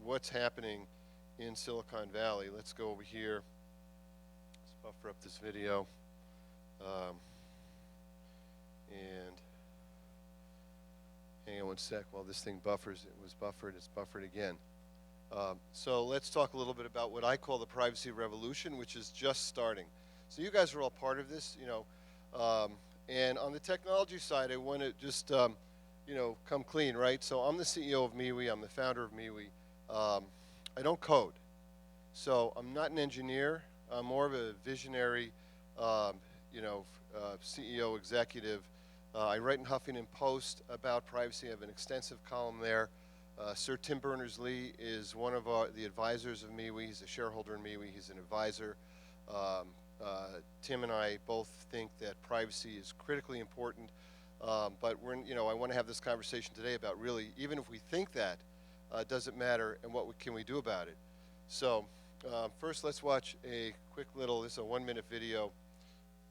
what's happening in Silicon Valley. Let's go over here. Let's buffer up this video. And hang on one sec while this thing buffers. It was buffered, it's buffered again. So let's talk a little bit about what I call the privacy revolution, which is just starting. So you guys are all part of this, and on the technology side, I want to just, come clean, right? So I'm the CEO of MeWe, I'm the founder of MeWe. I don't code. So I'm not an engineer, I'm more of a visionary, CEO executive. I write in Huffington Post about privacy. I have an extensive column there. Sir Tim BernersLee is one of the advisors of MeWe. He's a shareholder in MeWe. He's an advisor. Tim and I both think that privacy is critically important, but I want to have this conversation today about really, even if we think that, does it matter, and what can we do about it? So first, let's watch a quick little. This is a 1-minute video.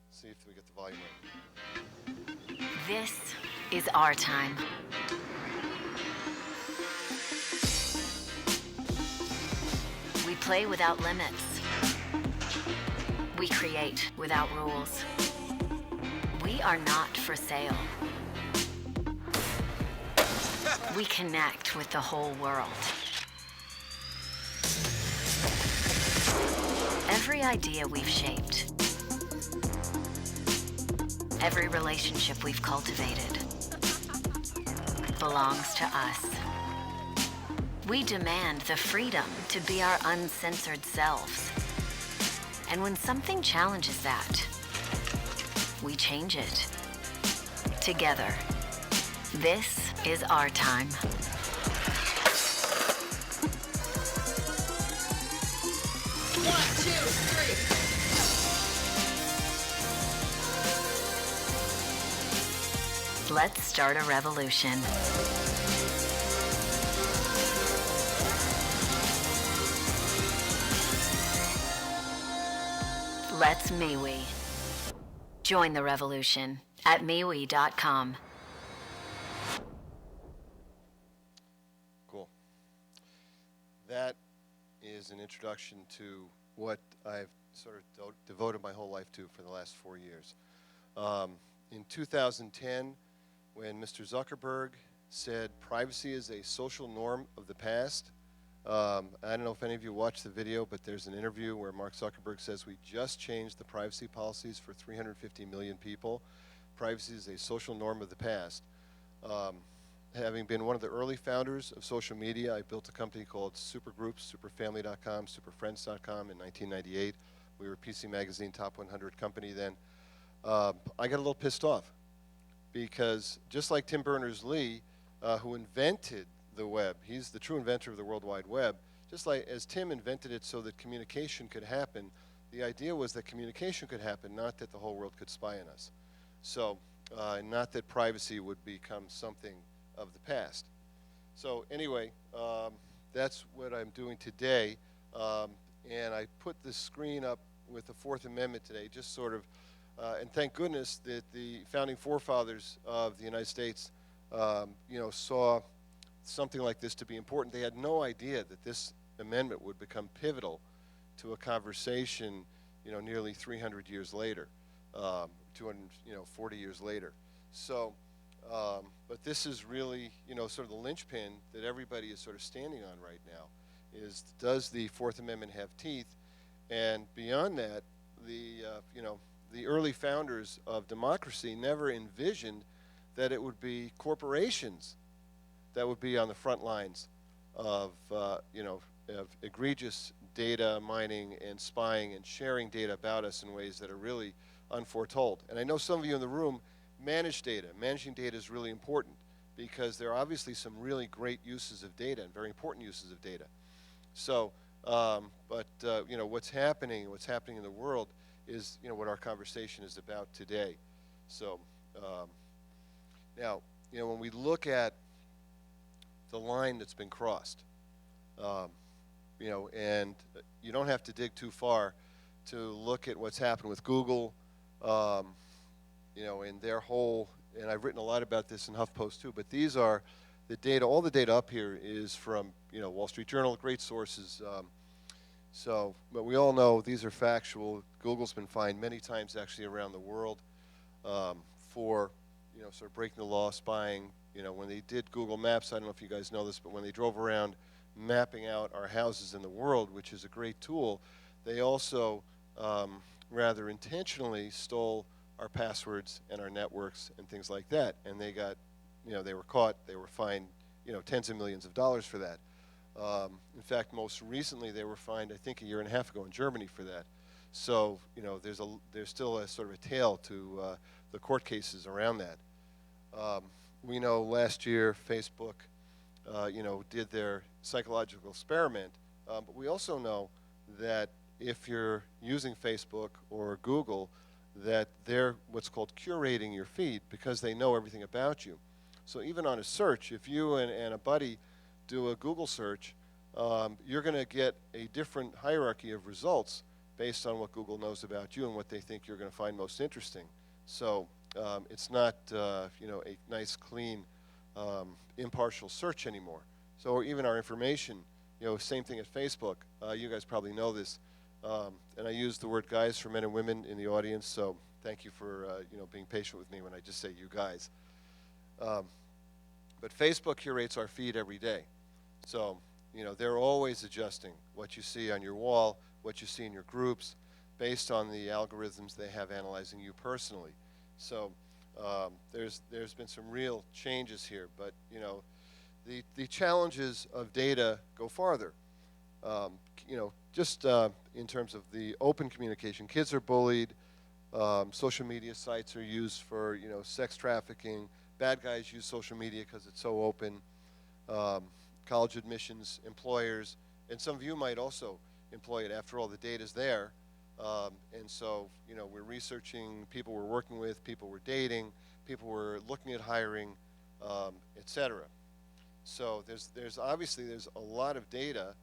See if we get the volume right. This is our time. We play without limits. We create without rules. We are not for sale. We connect with the whole world. Every idea we've shaped, every relationship we've cultivated belongs to us. We demand the freedom to be our uncensored selves. And when something challenges that, we change it. Together. This is our time. One, two, three. Let's start a revolution. Let's MeWe. Join the revolution at MeWe.com. Cool. That is an introduction to what I've sort of devoted my whole life to for the last 4 years. In 2010, when Mr. Zuckerberg said privacy is a social norm of the past, I don't know if any of you watched the video, but there's an interview where Mark Zuckerberg says we just changed the privacy policies for 350 million people. Privacy is a social norm of the past. Having been one of the early founders of social media, I built a company called Supergroups, Superfamily.com, Superfriends.com in 1998. We were PC Magazine Top 100 company then. I got a little pissed off because just like Tim Berners-Lee, who invented the web, he's the true inventor of the World Wide Web, just like as Tim invented it so that communication could happen, the idea was that communication could happen, not that the whole world could spy on us. So, not that privacy would become something of the past. So anyway, that's what I'm doing today, and I put this screen up with the Fourth Amendment today, just sort of, and thank goodness that the founding forefathers of the United States, saw something like this to be important. They had no idea that this amendment would become pivotal to a conversation, nearly 300 years later, 240 years later. So, but this is really, sort of the linchpin that everybody is sort of standing on right now, is does the Fourth Amendment have teeth? And beyond that, the early founders of democracy never envisioned that it would be corporations that would be on the front lines of egregious data mining and spying and sharing data about us in ways that are really unforetold. And I know some of you in the room manage data. Managing data is really important because there are obviously some really great uses of data and very important uses of data. So, what's happening in the world is, what our conversation is about today. So, now, when we look at the line that's been crossed, and you don't have to dig too far to look at what's happened with Google, and their whole, and I've written a lot about this in HuffPost too, but these are the data, all the data up here is from, Wall Street Journal, great sources. But we all know these are factual. Google's been fined many times actually around the world for, sort of breaking the law, spying. When they did Google Maps, I don't know if you guys know this, but when they drove around mapping out our houses in the world, which is a great tool, they also rather intentionally stole our passwords and our networks and things like that. And they got, they were caught, they were fined, tens of millions of dollars for that. In fact, most recently they were fined, I think, a year and a half ago in Germany for that. So, there's still a sort of a tail to the court cases around that. We know last year Facebook, did their psychological experiment, but we also know that if you're using Facebook or Google, that they're what's called curating your feed because they know everything about you. So even on a search, if you and a buddy do a Google search, you're going to get a different hierarchy of results based on what Google knows about you and what they think you're going to find most interesting. So it's not, a nice, clean, impartial search anymore. So even our information, same thing at Facebook. You guys probably know this. And I use the word guys for men and women in the audience, so thank you for, being patient with me when I just say you guys. But Facebook curates our feed every day. So, they're always adjusting what you see on your wall, what you see in your groups, based on the algorithms they have analyzing you personally. So there's been some real changes here, but the challenges of data go farther. Just in terms of the open communication, kids are bullied. Social media sites are used for sex trafficking. Bad guys use social media because it's so open. College admissions, employers, and some of you might also employ it. After all, the data's there. And so, we're researching people we're working with, people we're dating, people we're looking at hiring, et cetera. So there's obviously a lot of data,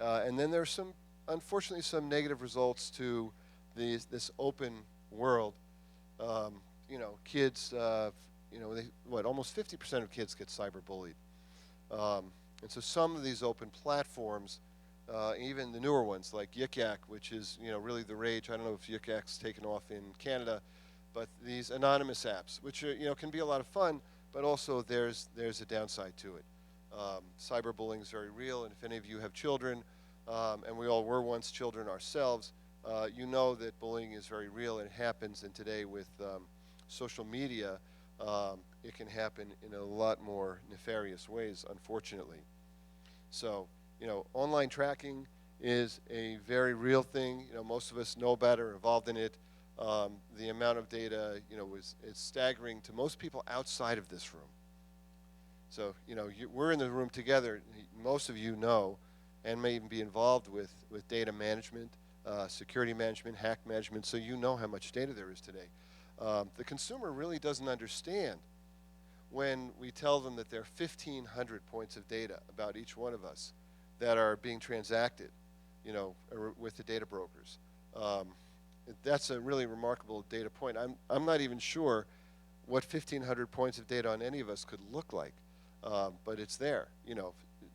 and then there's unfortunately some negative results to this open world. Kids, almost 50% of kids get cyberbullied. And so some of these open platforms, even the newer ones like Yik Yak, which is really the rage. I don't know if Yik Yak's taken off in Canada, but these anonymous apps, which are, can be a lot of fun, but also there's a downside to it. Cyberbullying is very real, and if any of you have children, and we all were once children ourselves, you know that bullying is very real, and it happens. And today with social media, it can happen in a lot more nefarious ways, unfortunately. So, online tracking is a very real thing. Most of us know about it or involved in it. The amount of data, is staggering to most people outside of this room. So, we're in the room together. Most of you know and may even be involved with data management, security management, hack management, so you know how much data there is today. The consumer really doesn't understand when we tell them that there are 1,500 points of data about each one of us that are being transacted, with the data brokers. That's a really remarkable data point. I'm not even sure what 1,500 points of data on any of us could look like, but it's there.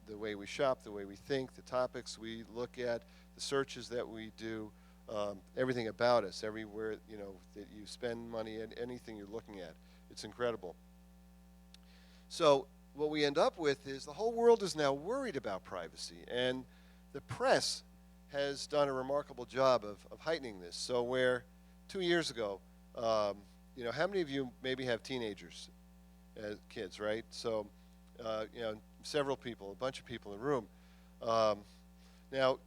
The way we shop, the way we think, the topics we look at, the searches that we do, everything about us, everywhere that you spend money and anything you're looking at. It's incredible. So what we end up with is the whole world is now worried about privacy, and the press has done a remarkable job of heightening this. So where 2 years ago, how many of you maybe have teenagers as kids, right? So, several people, a bunch of people in the room. Now,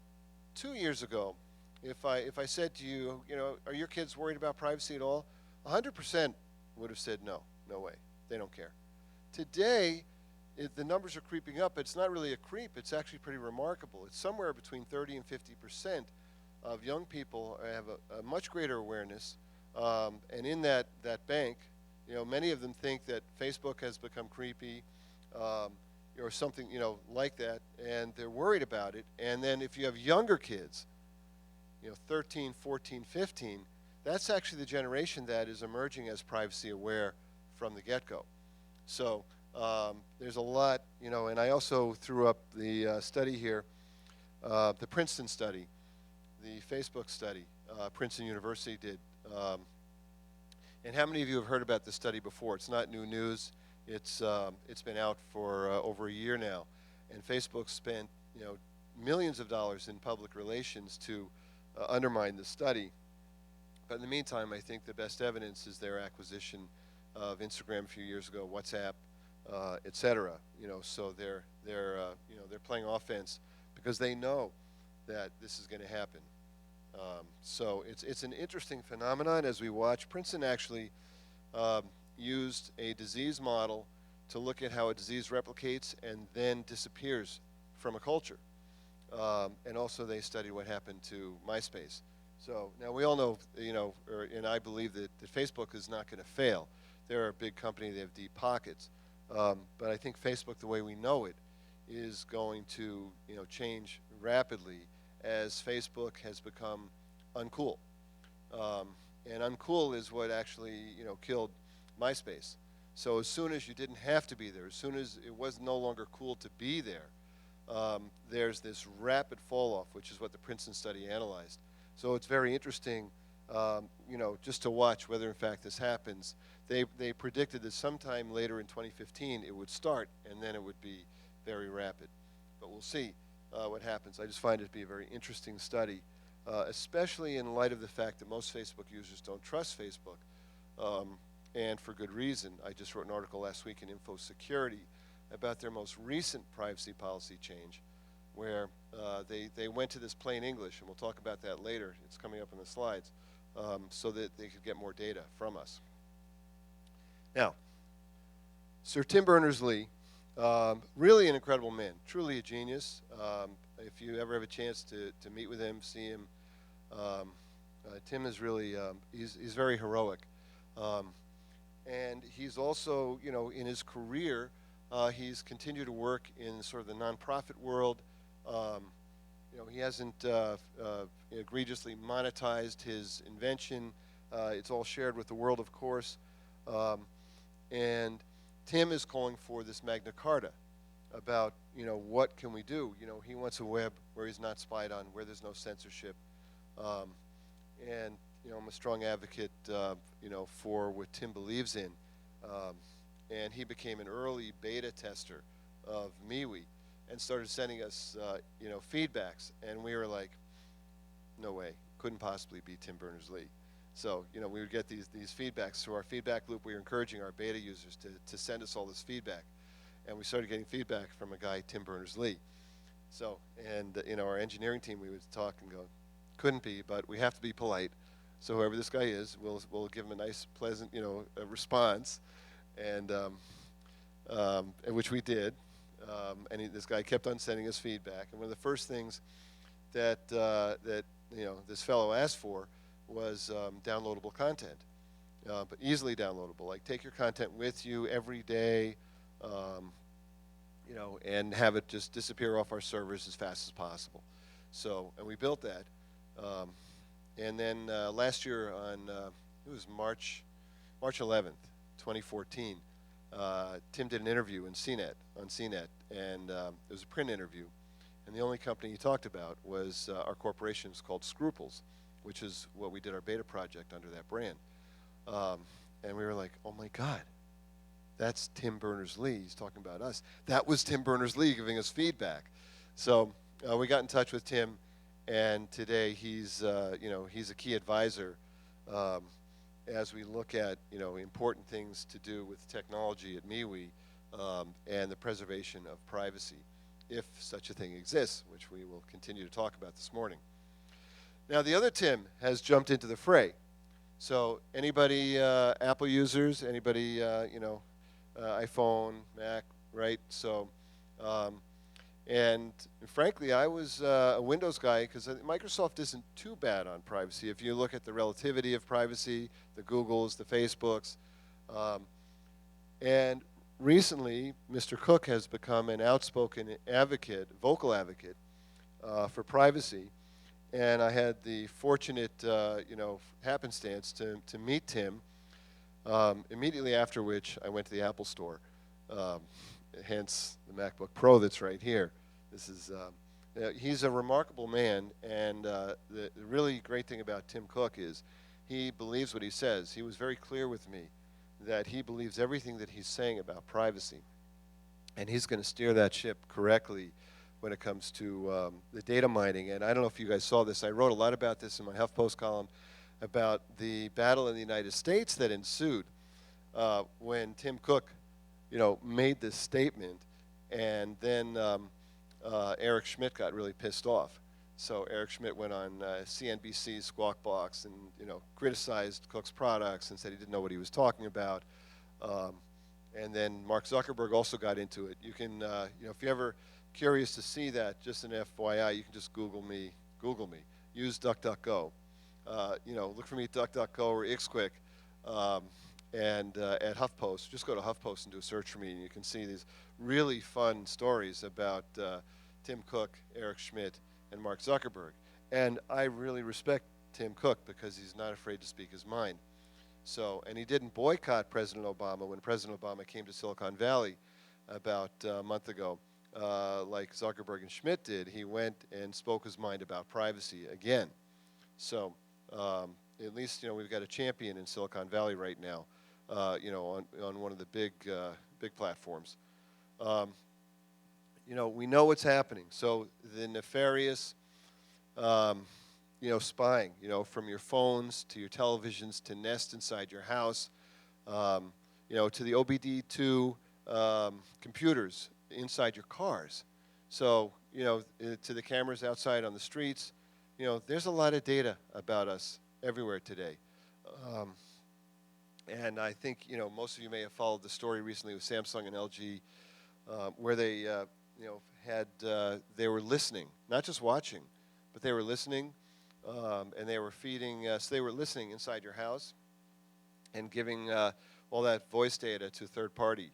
2 years ago, if I said to you, are your kids worried about privacy at all? 100% would have said no way, they don't care. Today, the numbers are creeping up. It's not really a creep. It's actually pretty remarkable. It's somewhere between 30 and 50% of young people have a much greater awareness. And in that bank, many of them think that Facebook has become creepy, or something, like that, and they're worried about it. And then if you have younger kids, 13, 14, 15, that's actually the generation that is emerging as privacy aware from the get-go. So There's a lot, and I also threw up the study here, the Princeton study, the Facebook study, Princeton University did. And how many of you have heard about this study before? It's not new news. It's been out for over a year now, and Facebook spent millions of dollars in public relations to undermine the study. But in the meantime, I think the best evidence is their acquisition of Instagram a few years ago, WhatsApp, et cetera. So they're playing offense because they know that this is going to happen. So it's an interesting phenomenon as we watch. Princeton actually used a disease model to look at how a disease replicates and then disappears from a culture. And also they studied what happened to MySpace. So now we all know, and I believe that Facebook is not going to fail. They're a big company. They have deep pockets. But I think Facebook, the way we know it, is going to change rapidly as Facebook has become uncool. And uncool is what actually killed MySpace. So as soon as you didn't have to be there, as soon as it was no longer cool to be there, there's this rapid fall off, which is what the Princeton study analyzed. So it's very interesting, just to watch whether in fact this happens. They predicted that sometime later in 2015 it would start, and then it would be very rapid. But we'll see what happens. I just find it to be a very interesting study, especially in light of the fact that most Facebook users don't trust Facebook, and for good reason. I just wrote an article last week in Info Security about their most recent privacy policy change, where they went to this plain English, and we'll talk about that later. It's coming up in the slides, so that they could get more data from us. Now, Sir Tim Berners-Lee, really an incredible man, truly a genius. If you ever have a chance to meet with him, see him, Tim is really, he's very heroic. And he's also, in his career, he's continued to work in sort of the nonprofit world. He hasn't egregiously monetized his invention. It's all shared with the world, of course. And Tim is calling for this Magna Carta about, what can we do? He wants a web where he's not spied on, where there's no censorship. And, I'm a strong advocate, for what Tim believes in. And he became an early beta tester of MeWe and started sending us, feedbacks. And we were like, no way, couldn't possibly be Tim Berners-Lee. So, we would get these feedbacks. Through our feedback loop, we were encouraging our beta users to send us all this feedback. And we started getting feedback from a guy, Tim Berners-Lee. So, and, our engineering team, we would talk and go, couldn't be, but we have to be polite. So whoever this guy is, we'll give him a nice, pleasant, a response, and which we did. And this guy kept on sending us feedback. And one of the first things that this fellow asked for was downloadable content, but easily downloadable. Like take your content with you every day, and have it just disappear off our servers as fast as possible. So, and we built that. And then last year on, it was March 11th, 2014, Tim did an interview on CNET, and it was a print interview. And the only company he talked about was our corporation. It's called Scruples, which is what we did our beta project under that brand. And we were like, oh my God, that's Tim Berners-Lee. He's talking about us. That was Tim Berners-Lee giving us feedback. So we got in touch with Tim. And today he's a key advisor as we look at important things to do with technology at MeWe and the preservation of privacy, if such a thing exists, which we will continue to talk about this morning. Now the other Tim has jumped into the fray. So anybody Apple users, anybody iPhone, Mac, right? So. And frankly, I was a Windows guy because Microsoft isn't too bad on privacy. If you look at the relativity of privacy, the Googles, the Facebooks. And recently, Mr. Cook has become an outspoken advocate, vocal advocate for privacy. And I had the fortunate, happenstance to meet Tim, immediately after which I went to the Apple store. Um, hence the MacBook Pro that's right here. This is he's a remarkable man, and the really great thing about Tim Cook is he believes what he says. He was very clear with me that he believes everything that he's saying about privacy, and he's going to steer that ship correctly when it comes to the data mining. And I don't know if you guys saw this. I wrote a lot about this in my HuffPost column about the battle in the United States that ensued when Tim Cook, made this statement, and then Eric Schmidt got really pissed off. So Eric Schmidt went on CNBC's Squawk Box and criticized Cook's products and said he didn't know what he was talking about. And then Mark Zuckerberg also got into it. You can, if you're ever curious to see that, just an FYI, you can just Google me. Use DuckDuckGo. Look for me at DuckDuckGo or XQuick. And at HuffPost, just go to HuffPost and do a search for me, and you can see these really fun stories about Tim Cook, Eric Schmidt, and Mark Zuckerberg. And I really respect Tim Cook because he's not afraid to speak his mind. So, and he didn't boycott President Obama when President Obama came to Silicon Valley about a month ago, like Zuckerberg and Schmidt did. He went and spoke his mind about privacy again. So, at least we've got a champion in Silicon Valley right now. On one of the big platforms. We know what's happening. So the nefarious, spying, from your phones to your televisions to Nest inside your house, to the OBD2 computers inside your cars. So, to the cameras outside on the streets, there's a lot of data about us everywhere today. And I think, most of you may have followed the story recently with Samsung and LG, where they, they were listening, not just watching, but they were listening, and they were feeding, so they were listening inside your house and giving all that voice data to a third party,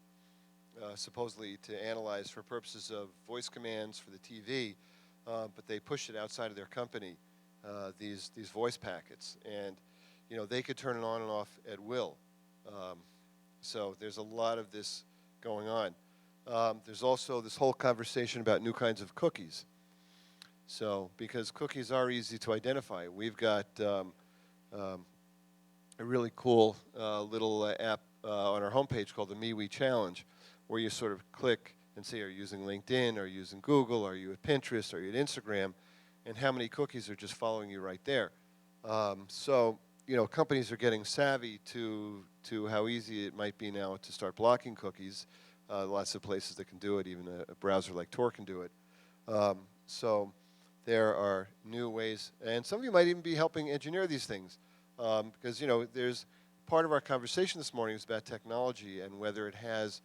supposedly to analyze for purposes of voice commands for the TV, but they pushed it outside of their company, these voice packets. And they could turn it on and off at will. So there's a lot of this going on. There's also this whole conversation about new kinds of cookies. So, because cookies are easy to identify, we've got a really cool little app on our homepage called the MeWe Challenge, where you sort of click and say, are you using LinkedIn, are you using Google, are you at Pinterest, are you at Instagram, and how many cookies are just following you right there. So, companies are getting savvy to how easy it might be now to start blocking cookies. Lots of places that can do it, even a browser like Tor can do it. So there are new ways, and some of you might even be helping engineer these things, because there's part of our conversation this morning is about technology and whether it has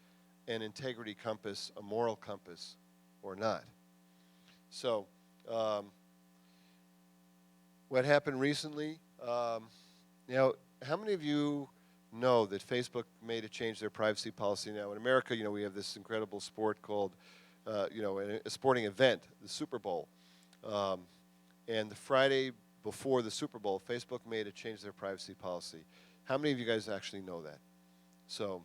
an integrity compass, a moral compass, or not. So what happened recently? How many of you know that Facebook made a change their privacy policy now? In America, we have this incredible sport called, a sporting event, the Super Bowl. And the Friday before the Super Bowl, Facebook made a change their privacy policy. How many of you guys actually know that? So,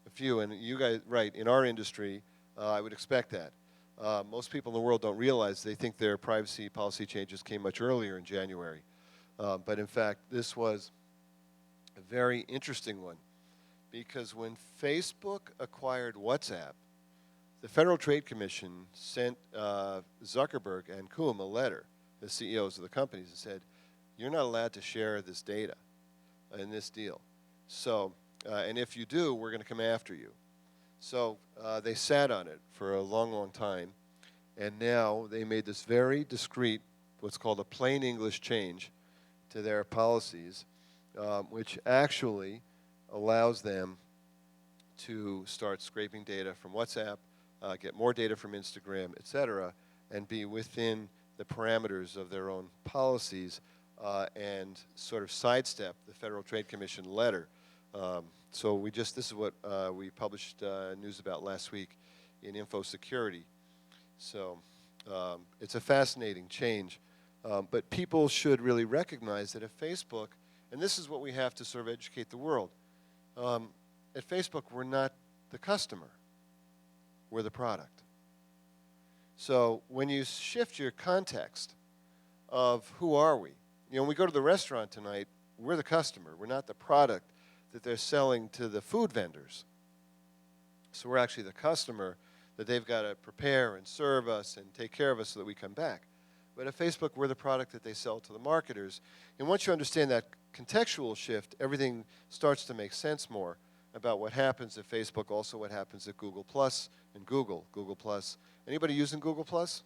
a few, and you guys, right, in our industry, I would expect that. Most people in the world don't realize, they think their privacy policy changes came much earlier in January. But in fact, this was a very interesting one, because when Facebook acquired WhatsApp, the Federal Trade Commission sent Zuckerberg and Coom a letter, the CEOs of the companies, and said, you're not allowed to share this data in this deal. So, and if you do, we're going to come after you. So they sat on it for a long, long time, and now they made this very discreet, what's called a plain English change to their policies, which actually allows them to start scraping data from WhatsApp, get more data from Instagram, et cetera, and be within the parameters of their own policies, and sort of sidestep the Federal Trade Commission letter. So this is what we published news about last week in Info Security. So it's a fascinating change. But people should really recognize that at Facebook, and this is what we have to sort of educate the world, at Facebook we're not the customer. we're the product. So when you shift your context of who are we, when we go to the restaurant tonight, we're the customer. We're not the product that they're selling to the food vendors. So we're actually the customer that they've got to prepare and serve us and take care of us so that we come back. But at Facebook, we're the product that they sell to the marketers. And once you understand that contextual shift, everything starts to make sense more about what happens at Facebook, also what happens at Google Plus and Google Plus. Anybody using Google Plus?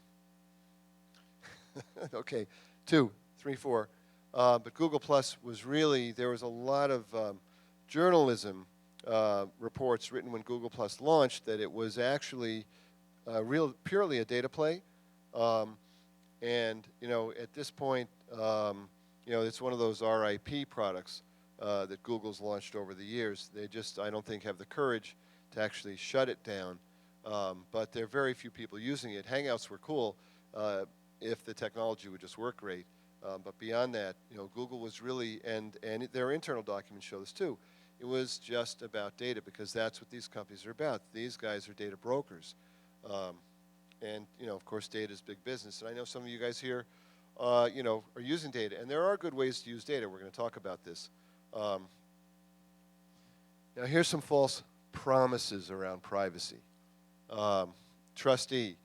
Okay, 2, 3, 4. But Google Plus was really, there was a lot of journalism reports written when Google Plus launched that it was actually purely a data play. And, at this point, it's one of those RIP products that Google's launched over the years. They just, I don't think, have the courage to actually shut it down. But there are very few people using it. Hangouts were cool if the technology would just work great. But beyond that, Google was really, and their internal documents show this too, it was just about data because that's what these companies are about. These guys are data brokers. And, of course, data is big business. And I know some of you guys here, are using data. And there are good ways to use data. We're going to talk about this. Now, here's some false promises around privacy. Trustee.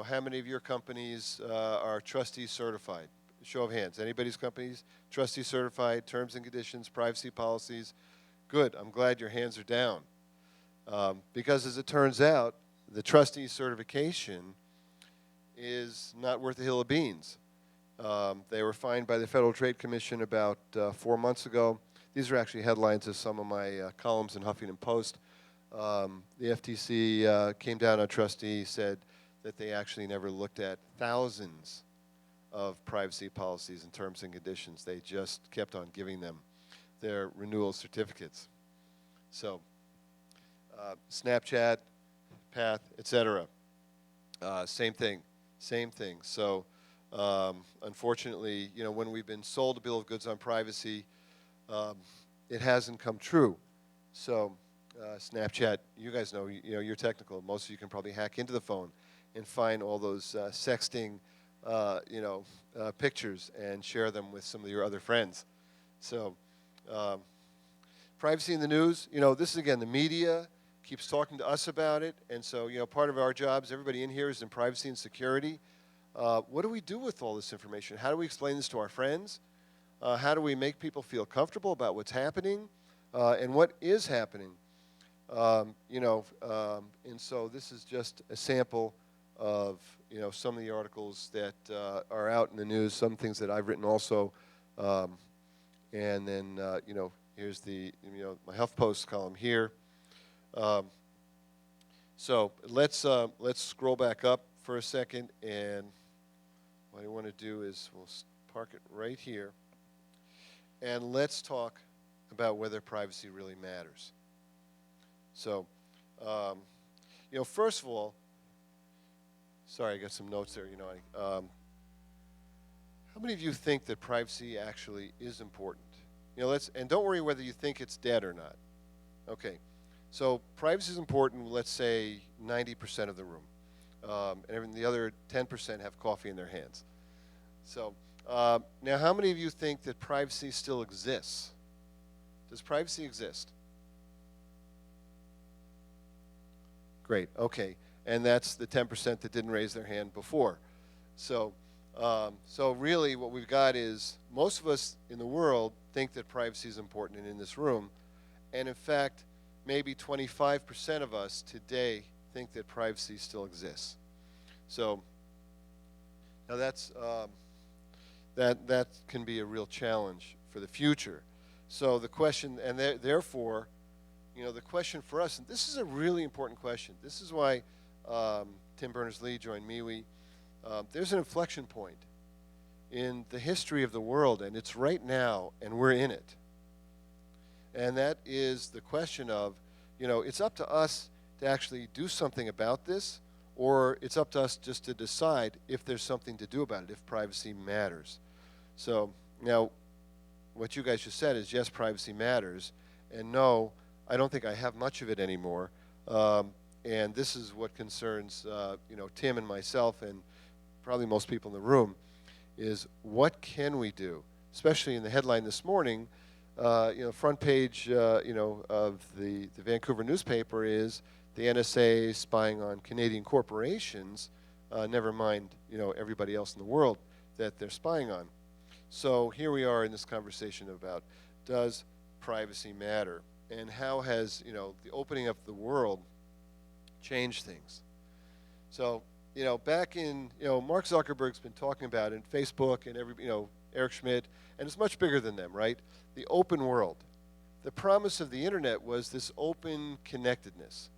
How many of your companies are trustee certified? Show of hands. Anybody's companies? Trustee certified, terms and conditions, privacy policies. Good. I'm glad your hands are down. Because as it turns out, the trustee certification is not worth a hill of beans. They were fined by the Federal Trade Commission about 4 months ago. These are actually headlines of some of my columns in Huffington Post. The FTC came down on trustee, said that they actually never looked at thousands of privacy policies and terms and conditions. They just kept on giving them their renewal certificates. So, Snapchat, Path, etc. Same thing. So, unfortunately, when we've been sold a bill of goods on privacy, it hasn't come true. So, Snapchat, you guys know, you're technical. Most of you can probably hack into the phone and find all those sexting, pictures and share them with some of your other friends. So, privacy in the news, this is, again, the media keeps talking to us about it. And so, part of our jobs, everybody in here is in privacy and security. What do we do with all this information? How do we explain this to our friends? How do we make people feel comfortable about what's happening and what is happening? And so this is just a sample of, some of the articles that are out in the news, some things that I've written also. And then, here's the, my HuffPost column here. So let's scroll back up for a second, and what I want to do is we'll park it right here, and let's talk about whether privacy really matters. So, first of all, sorry, I got some notes there. How many of you think that privacy actually is important? And don't worry whether you think it's dead or not. Okay. So privacy is important, let's say 90% of the room. And the other 10% have coffee in their hands. So now how many of you think that privacy still exists? Does privacy exist? Great, okay. And that's the 10% that didn't raise their hand before. So, so really what we've got is most of us in the world think that privacy is important and in this room. And in fact, maybe 25% of us today think that privacy still exists. So now that can be a real challenge for the future. So the question, and therefore, the question for us, and this is a really important question. This is why Tim Berners-Lee joined MeWe. There's an inflection point in the history of the world, and it's right now, and we're in it. And that is the question of, it's up to us to actually do something about this, or it's up to us just to decide if there's something to do about it, if privacy matters. So now, what you guys just said is, yes, privacy matters, and no, I don't think I have much of it anymore. and this is what concerns Tim and myself and probably most people in the room, is what can we do? Especially in the headline this morning, front page of the Vancouver newspaper is the NSA spying on Canadian corporations, never mind everybody else in the world that they're spying on. So here we are in this conversation about, does privacy matter, and how has the opening up of the world changed things? So back in Mark Zuckerberg's been talking about it, and Facebook and Eric Schmidt, and it's much bigger than them, right? The open world. The promise of the internet was this open connectedness,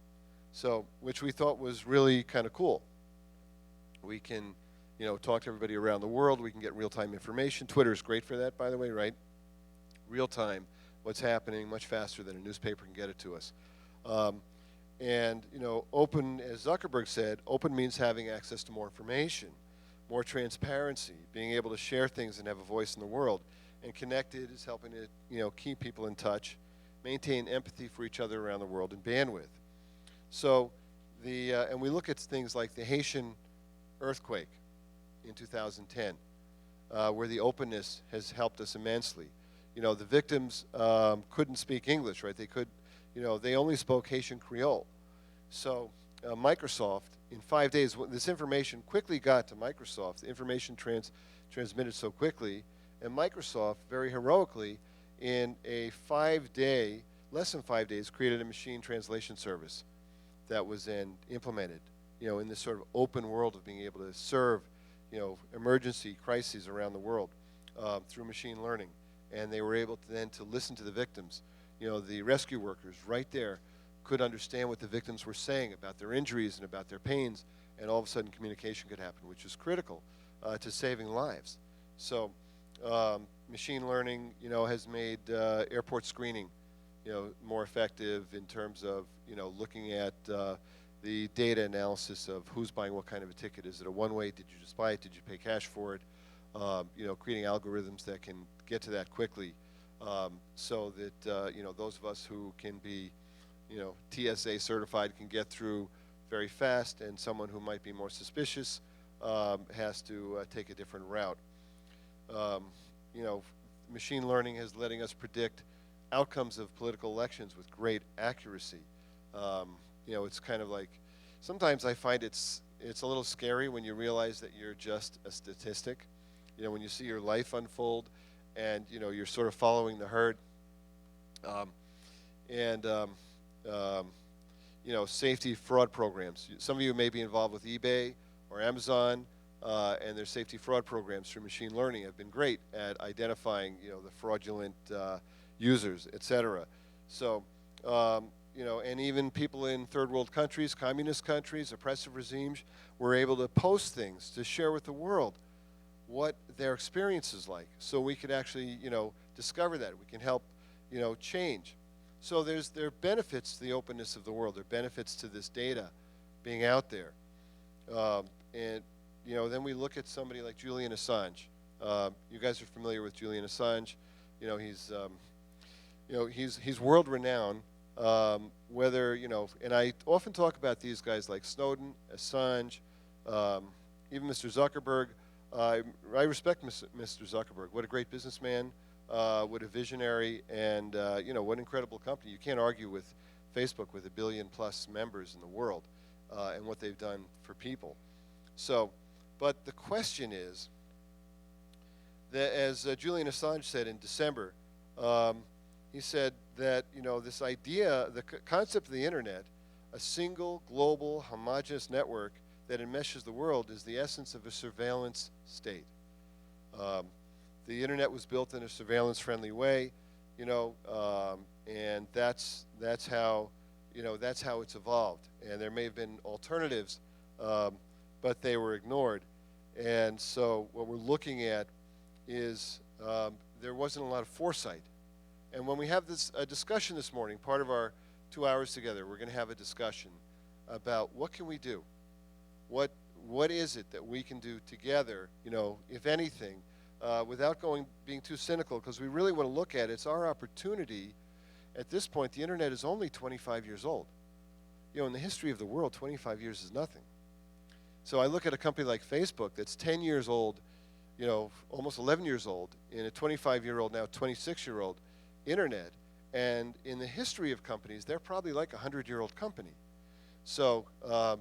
so which we thought was really kind of cool. We can talk to everybody around the world. We can get real-time information. Twitter is great for that, by the way, right? Real-time, what's happening, much faster than a newspaper can get it to us. And open, as Zuckerberg said, open means having access to more information, more transparency, being able to share things and have a voice in the world. And connected is helping to keep people in touch, maintain empathy for each other around the world, and bandwidth. So and we look at things like the Haitian earthquake in 2010, where the openness has helped us immensely. The victims couldn't speak English, right? They could, they only spoke Haitian Creole. So Microsoft, in 5 days, this information quickly got to Microsoft. The information transmitted so quickly, and Microsoft, very heroically, in a 5-day, less than 5 days, created a machine translation service that was then implemented, in this sort of open world of being able to serve, emergency crises around the world through machine learning. And they were able to then to listen to the victims. The rescue workers right there could understand what the victims were saying about their injuries and about their pains, and all of a sudden communication could happen, which is critical to saving lives. So machine learning, has made airport screening, more effective in terms of, looking at the data analysis of who's buying what kind of a ticket. Is it a one-way? Did you just buy it? Did you pay cash for it? Creating algorithms that can get to that quickly, so that those of us who can be TSA certified can get through very fast, and someone who might be more suspicious has to take a different route. Machine learning is letting us predict outcomes of political elections with great accuracy. It's kind of like, sometimes I find it's a little scary when you realize that you're just a statistic. When you see your life unfold, and you're sort of following the herd. Safety fraud programs. Some of you may be involved with eBay or Amazon, and their safety fraud programs through machine learning have been great at identifying the fraudulent users, etc. So and even people in third world countries, communist countries, oppressive regimes, were able to post things to share with the world what their experience is like, so we could actually discover that. We can help change. So there are benefits to the openness of the world. There are benefits to this data being out there. And then we look at somebody like Julian Assange. You guys are familiar with Julian Assange. He's world renowned. Whether and I often talk about these guys like Snowden, Assange, even Mr. Zuckerberg. I respect Mr. Zuckerberg. What a great businessman, what a visionary, and what an incredible company. You can't argue with Facebook, with 1 billion plus members in the world, and what they've done for people. So, but the question is that, as Julian Assange said in December, he said that this idea, the concept of the internet, a single global homogeneous network that enmeshes the world, is the essence of a surveillance state. The internet was built in a surveillance-friendly way, and that's how it's evolved. And there may have been alternatives, but they were ignored. And so what we're looking at is there wasn't a lot of foresight. And when we have a discussion this morning, part of our 2 hours together, we're going to have a discussion about what can we do. What is it that we can do together, if anything, without being too cynical, because we really want to look at it's our opportunity. At this point, the internet is only 25 years old. in the history of the world, 25 years is nothing. So I look at a company like Facebook that's 10 years old, almost 11 years old, in a 25-year-old, now 26-year-old internet. And in the history of companies, they're probably like a 100-year-old company. So,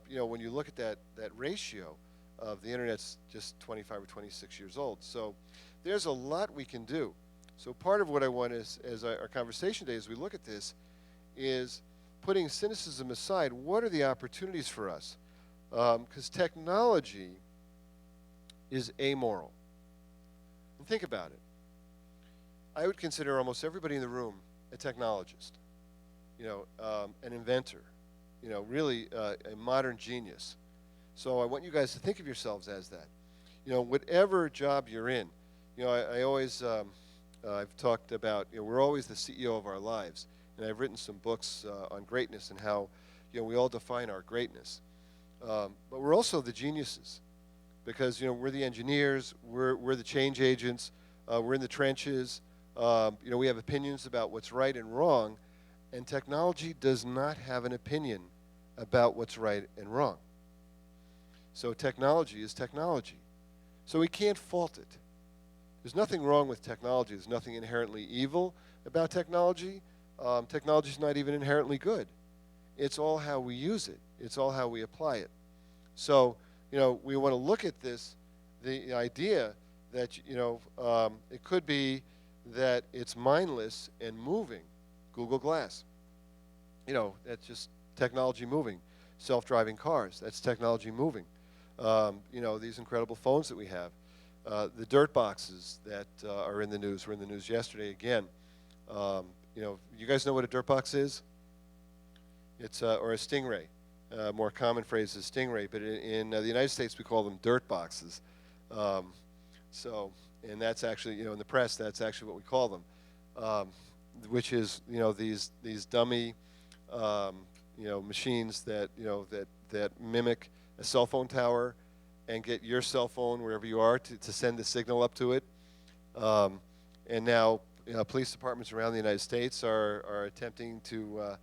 when you look at that ratio of the internet's just 25 or 26 years old. So there's a lot we can do. So part of what I want is, as our conversation today, as we look at this, is putting cynicism aside, what are the opportunities for us? Because technology is amoral. And think about it. I would consider almost everybody in the room a technologist, an inventor, really a modern genius. So I want you guys to think of yourselves as that. Whatever job you're in, I always, I've talked about, we're always the CEO of our lives. And I've written some books on greatness and how, we all define our greatness. But we're also the geniuses because, we're the engineers, we're the change agents, we're in the trenches, we have opinions about what's right and wrong, and technology does not have an opinion about what's right and wrong. So technology is technology. So we can't fault it. There's nothing wrong with technology. There's nothing inherently evil about technology. Technology is not even inherently good. It's all how we use it. It's all how we apply it. So, we want to look at this, the idea that, it could be that it's mindless and moving. Google Glass. That's just technology moving. Self-driving cars, that's technology moving. These incredible phones that we have. The dirt boxes that are in the news, were in the news yesterday again. You guys know what a dirt box is? It's or a stingray. More common phrase is stingray, but in the United States we call them dirt boxes. And that's actually, in the press, that's actually what we call them, which is, these dummy, machines that, that mimic a cell phone tower and get your cell phone wherever you are to send the signal up to it. And now, police departments around the United States are attempting to,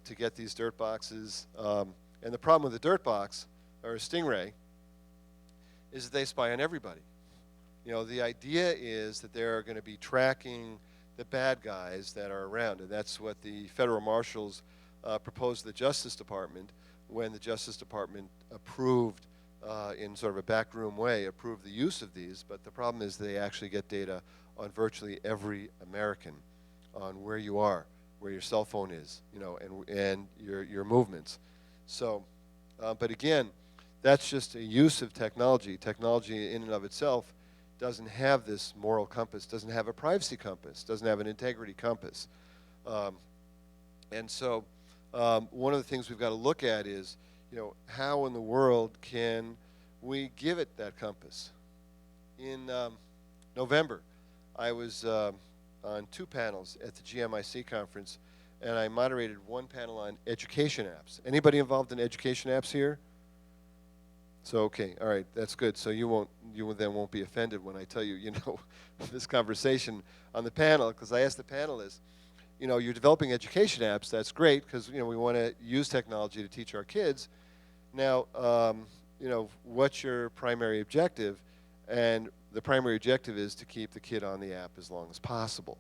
to get these dirt boxes. And the problem with a dirt box or a stingray is that they spy on everybody. The idea is that they're going to be tracking the bad guys that are around, and that's what the federal marshals proposed to the Justice Department when the Justice Department approved, in sort of a backroom way, approved the use of these. But the problem is they actually get data on virtually every American, on where you are, where your cell phone is, and your movements. So, but again, that's just a use of technology. Technology in and of itself doesn't have this moral compass, doesn't have a privacy compass, doesn't have an integrity compass. And so one of the things we've got to look at is, how in the world can we give it that compass? In November, I was on 2 panels at the GMIC conference, and I moderated one panel on education apps. Anybody involved in education apps here? So, okay, all right, that's good. So you then won't be offended when I tell you, this conversation on the panel, because I asked the panelists, you're developing education apps, that's great, because, we want to use technology to teach our kids. Now, what's your primary objective? And the primary objective is to keep the kid on the app as long as possible.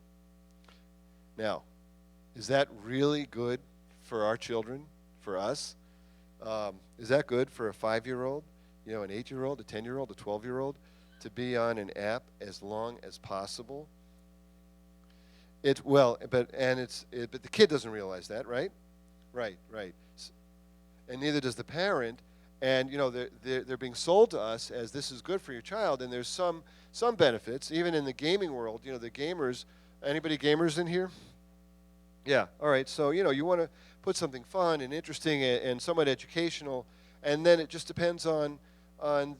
Now, is that really good for our children, for us? Is that good for a 5-year-old, an 8-year-old, a 10-year-old, a 12-year-old to be on an app as long as possible? But the kid doesn't realize that, right? Right. And neither does the parent. And they're being sold to us as this is good for your child, and there's some benefits, even in the gaming world. The gamers. Anybody gamers in here? Yeah. All right. So you want to put something fun and interesting and somewhat educational, and then it just depends on the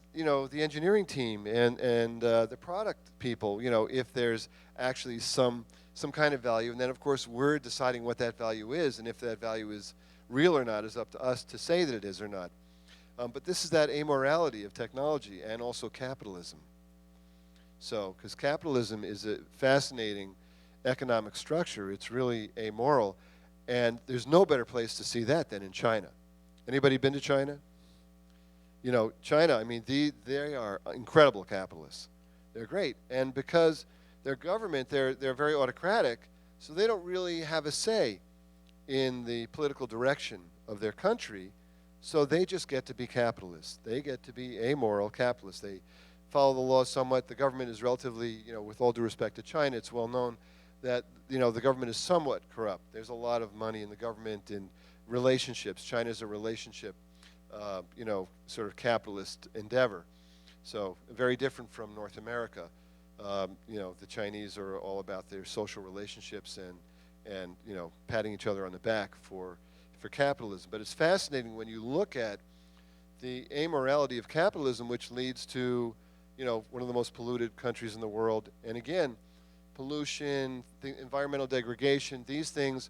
engineering team and the product people. If there's actually some kind of value, and then of course we're deciding what that value is, and if that value is real or not is up to us to say that it is or not. But this is that amorality of technology and also capitalism. So, because capitalism is a fascinating economic structure, it's really amoral. And there's no better place to see that than in China. Anybody been to China? You know, China, I mean, they are incredible capitalists. They're great. And because their government, they're very autocratic, so they don't really have a say in the political direction of their country, so they just get to be capitalists. They get to be amoral capitalists. They follow the law somewhat. The government is relatively, you know, with all due respect to China, it's well known that, you know, the government is somewhat corrupt. There's a lot of money in the government in relationships. China's a relationship, you know, sort of capitalist endeavor. So very different from North America. You know, the Chinese are all about their social relationships and you know, patting each other on the back for capitalism. But it's fascinating when you look at the amorality of capitalism, which leads to, you know, one of the most polluted countries in the world. And again, pollution, the environmental degradation, these things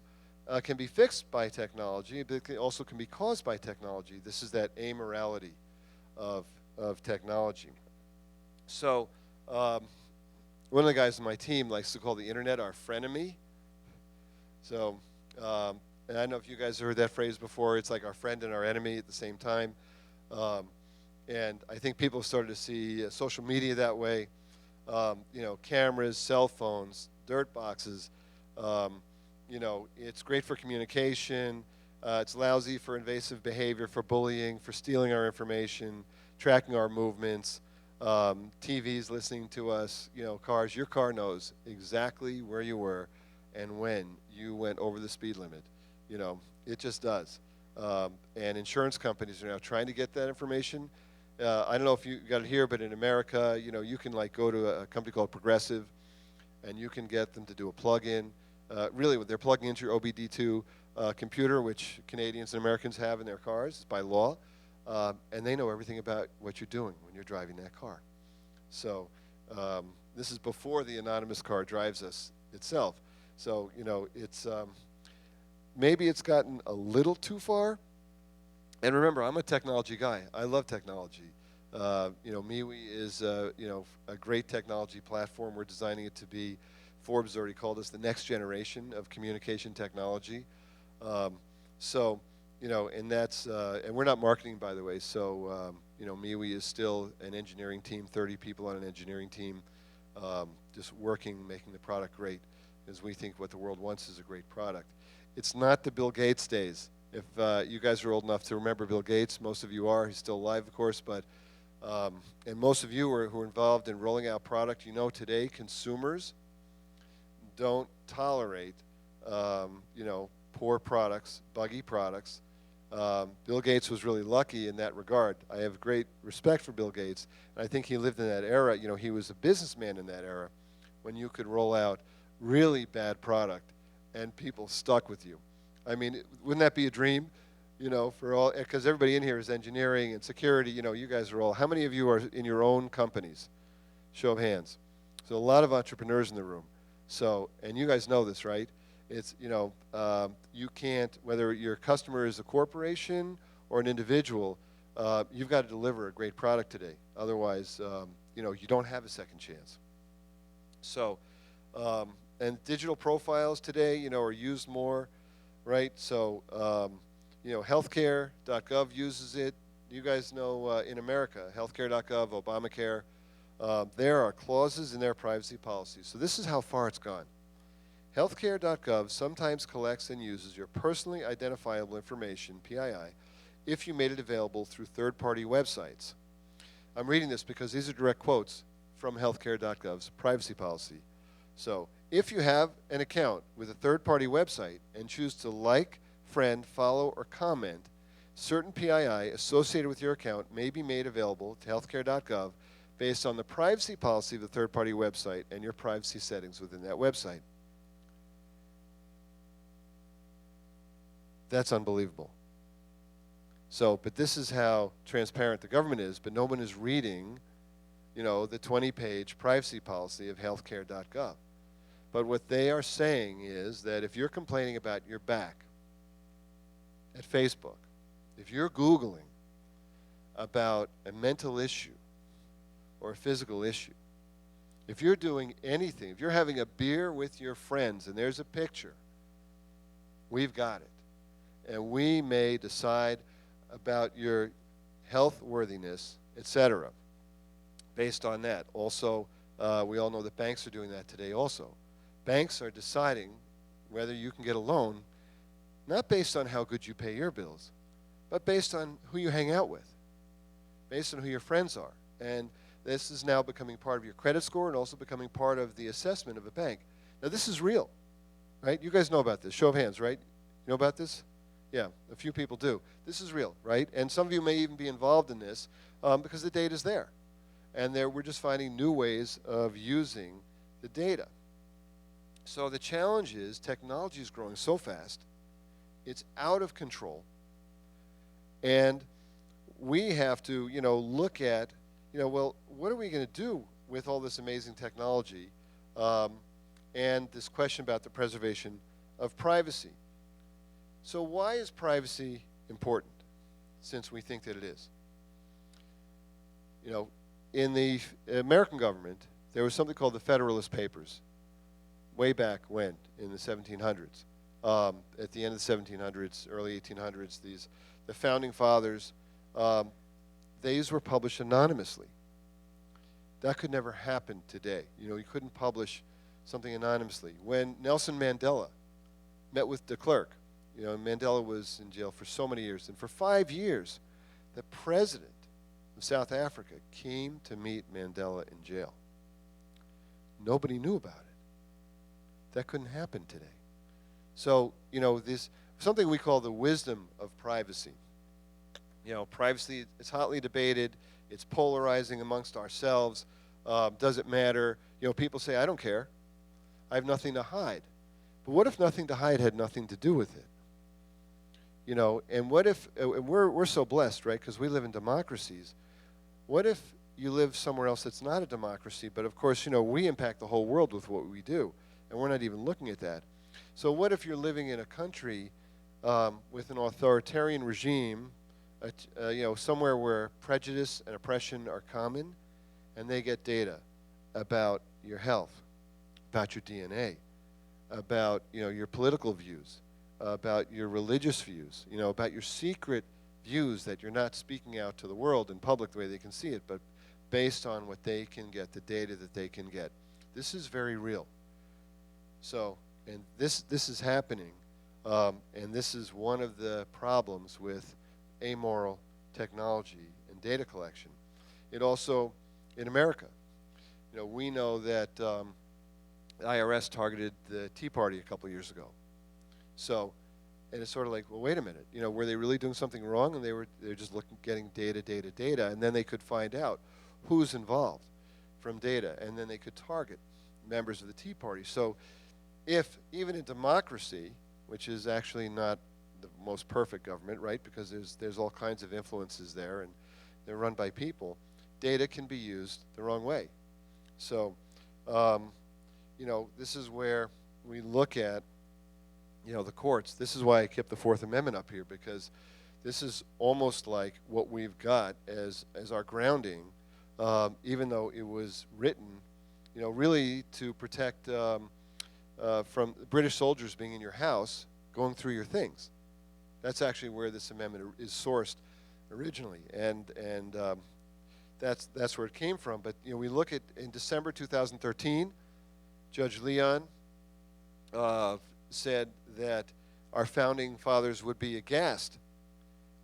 can be fixed by technology, but they also can be caused by technology. This is that amorality of technology. So one of the guys on my team likes to call the internet our frenemy. So, and I don't know if you guys have heard that phrase before. It's like our friend and our enemy at the same time. And I think people have started to see social media that way. You know, cameras, cell phones, dirt boxes. You know, it's great for communication. It's lousy for invasive behavior, for bullying, for stealing our information, tracking our movements. TVs listening to us, you know, cars. Your car knows exactly where you were and when you went over the speed limit. You know, it just does. And insurance companies are now trying to get that information. I don't know if you got it here, but in America, you know, you can like go to a company called Progressive, and you can get them to do a plug-in. Really, they're plugging into your OBD2 computer, which Canadians and Americans have in their cars. It's by law. And they know everything about what you're doing when you're driving that car. So this is before the anonymous car drives us itself. So, you know, it's maybe it's gotten a little too far. And remember, I'm a technology guy. I love technology. You know, MeWe is, you know, a great technology platform. We're designing it to be, Forbes already called us the next generation of communication technology. So, you know, and that's, and we're not marketing, by the way, so, you know, MeWe is still an engineering team, 30 people on an engineering team, just working, making the product great, because we think what the world wants is a great product. It's not the Bill Gates days. If you guys are old enough to remember Bill Gates, most of you are, he's still alive, of course, but, and most of you who are involved in rolling out product, you know today consumers don't tolerate, you know, poor products, buggy products. Bill Gates was really lucky in that regard. I have great respect for Bill Gates, and I think he lived in that era. You know, he was a businessman in that era when you could roll out really bad product and people stuck with you. I mean, wouldn't that be a dream? You know, for all, because everybody in here is engineering and security. You know, you guys are all, how many of you are in your own companies? Show of hands. So a lot of entrepreneurs in the room. So, and you guys know this, right? It's, you know, you can't, whether your customer is a corporation or an individual, you've got to deliver a great product today. Otherwise, you know, you don't have a second chance. So, and digital profiles today, you know, are used more, right? So, you know, healthcare.gov uses it. You guys know in America, healthcare.gov, Obamacare, there are clauses in their privacy policies. So this is how far it's gone. Healthcare.gov sometimes collects and uses your personally identifiable information, PII, if you made it available through third-party websites. I'm reading this because these are direct quotes from healthcare.gov's privacy policy. So if you have an account with a third-party website and choose to like, friend, follow, or comment, certain PII associated with your account may be made available to healthcare.gov based on the privacy policy of the third-party website and your privacy settings within that website. That's unbelievable. So, but this is how transparent the government is, but no one is reading, you know, the 20-page privacy policy of healthcare.gov. But what they are saying is that if you're complaining about your back at Facebook, if you're Googling about a mental issue or a physical issue, if you're doing anything, if you're having a beer with your friends and there's a picture We've got it. And we may decide about your health worthiness, etc., based on that. Also, we all know that banks are doing that today also. Banks are deciding whether you can get a loan, not based on how good you pay your bills, but based on who you hang out with, based on who your friends are. And this is now becoming part of your credit score and also becoming part of the assessment of a bank. Now, this is real, right? You guys know about this. Show of hands, right? You know about this? Yeah, a few people do. This is real, right? And some of you may even be involved in this because the data is there. And we're just finding new ways of using the data. So the challenge is technology is growing so fast, it's out of control. And we have to, look at, well, what are we going to do with all this amazing technology and this question about the preservation of privacy? So why is privacy important, since we think that it is? In the American government, there was something called the Federalist Papers, way back when, in the 1700s. At the end of the 1700s, early 1800s, the founding fathers, these were published anonymously. That could never happen today. You couldn't publish something anonymously. When Nelson Mandela met with de Klerk, Mandela was in jail for so many years, and for 5 years, the president of South Africa came to meet Mandela in jail. Nobody knew about it. That couldn't happen today. So, this something we call the wisdom of privacy. Privacy, it's hotly debated. It's polarizing amongst ourselves. Does it matter? People say, I don't care. I have nothing to hide. But what if nothing to hide had nothing to do with it? And what if, we're so blessed, right, because we live in democracies. What if you live somewhere else that's not a democracy, but of course, we impact the whole world with what we do, and we're not even looking at that. So what if you're living in a country with an authoritarian regime, somewhere where prejudice and oppression are common, and they get data about your health, about your DNA, about your political views, about your religious views, about your secret views that you're not speaking out to the world in public the way they can see it, but based on what they can get, the data that they can get. This is very real. So, and this is happening, and this is one of the problems with amoral technology and data collection. It also, in America, we know that the IRS targeted the Tea Party a couple years ago. So, and it's sort of like, well, wait a minute, were they really doing something wrong? And they're just getting data, and then they could find out who's involved from data, and then they could target members of the Tea Party. So, if even in democracy, which is actually not the most perfect government, right? Because there's all kinds of influences there, and they're run by people. Data can be used the wrong way. So, this is where we look at, the courts. This is why I kept the Fourth Amendment up here, because this is almost like what we've got as our grounding, even though it was written, really to protect from British soldiers being in your house, going through your things. That's actually where this amendment is sourced originally, and that's where it came from. But we look at, in December 2013, Judge Leon said that our founding fathers would be aghast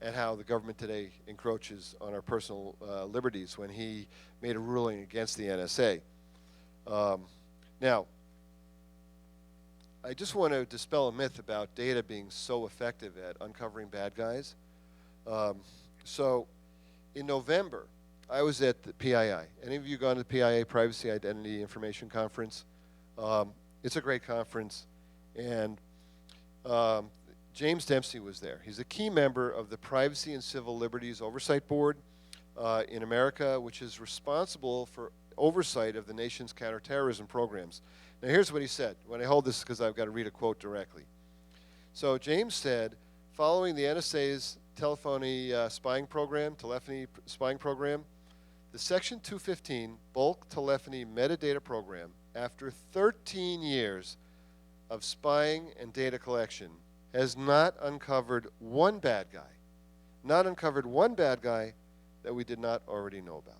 at how the government today encroaches on our personal liberties when he made a ruling against the NSA. Now, I just want to dispel a myth about data being so effective at uncovering bad guys. So, in November, I was at the PII. Any of you gone to the PII Privacy Identity Information Conference? It's a great conference, and James Dempsey was there. He's a key member of the Privacy and Civil Liberties Oversight Board in America, which is responsible for oversight of the nation's counterterrorism programs. Now, here's what he said. When I hold this, because I've got to read a quote directly. So James said, following the NSA's telephony spying program, the Section 215 bulk telephony metadata program, after 13 years of spying and data collection, has not uncovered one bad guy, not uncovered one bad guy that we did not already know about.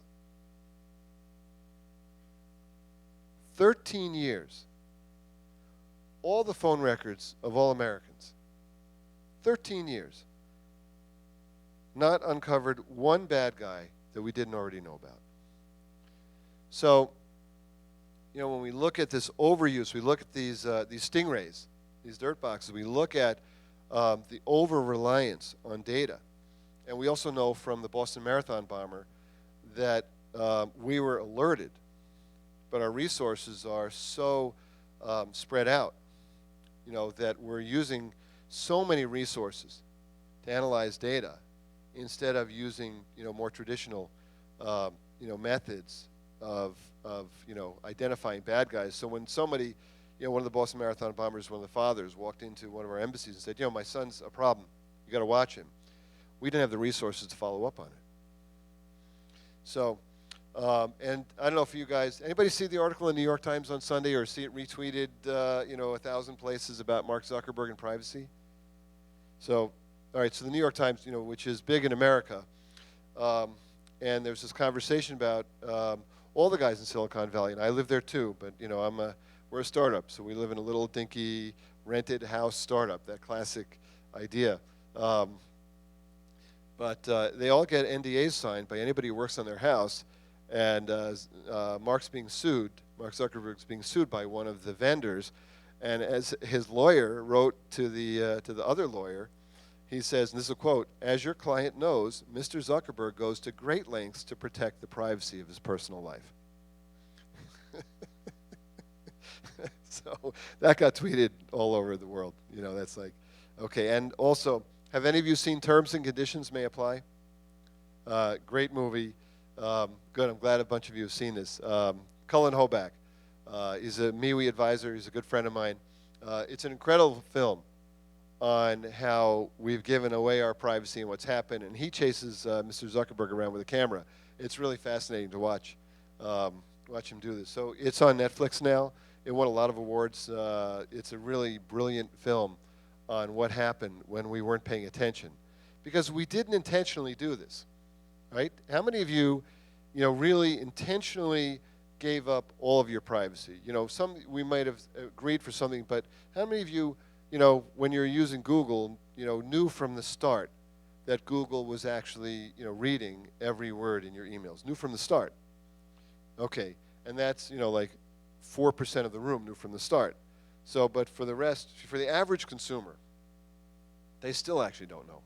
13 years. All the phone records of all Americans. 13 years. Not uncovered one bad guy that we didn't already know about. So, you know, when we look at this overuse, we look at these stingrays, these dirt boxes, we look at the over-reliance on data. And we also know from the Boston Marathon bomber that we were alerted, but our resources are so spread out, you know, that we're using so many resources to analyze data instead of using, you know, more traditional, you know, methods of you know, identifying bad guys. So when somebody, you know, one of the Boston Marathon bombers, one of the fathers, walked into one of our embassies and said, you know, my son's a problem. You got to watch him. We didn't have the resources to follow up on it. So, and I don't know if you guys, anybody see the article in the New York Times on Sunday or see it retweeted, you know, 1,000 places about Mark Zuckerberg and privacy? So, all right, so the New York Times, you know, which is big in America, and there's this conversation about all the guys in Silicon Valley, and I live there too, but, you know, we're a startup, so we live in a little dinky rented house startup, that classic idea. But they all get NDAs signed by anybody who works on their house, and Mark Zuckerberg's being sued by one of the vendors, and as his lawyer wrote to the other lawyer, he says, and this is a quote, "As your client knows, Mr. Zuckerberg goes to great lengths to protect the privacy of his personal life." So that got tweeted all over the world. You know, that's like, okay. And also, have any of you seen Terms and Conditions May Apply? Great movie. Good. I'm glad a bunch of you have seen this. Cullen Hoback is a MeWe advisor. He's a good friend of mine. It's an incredible film on how we've given away our privacy and what's happened. And he chases Mr. Zuckerberg around with a camera. It's really fascinating to watch him do this. So it's on Netflix now. It won a lot of awards. It's a really brilliant film on what happened when we weren't paying attention. Because we didn't intentionally do this, right? How many of you, you know, really intentionally gave up all of your privacy? You know, we might have agreed for something, but how many of you, you know, when you're using Google, you know, knew from the start that Google was actually, you know, reading every word in your emails? Knew from the start. Okay, and that's, you know, like 4% of the room knew from the start. So, but for the rest, for the average consumer, they still actually don't know.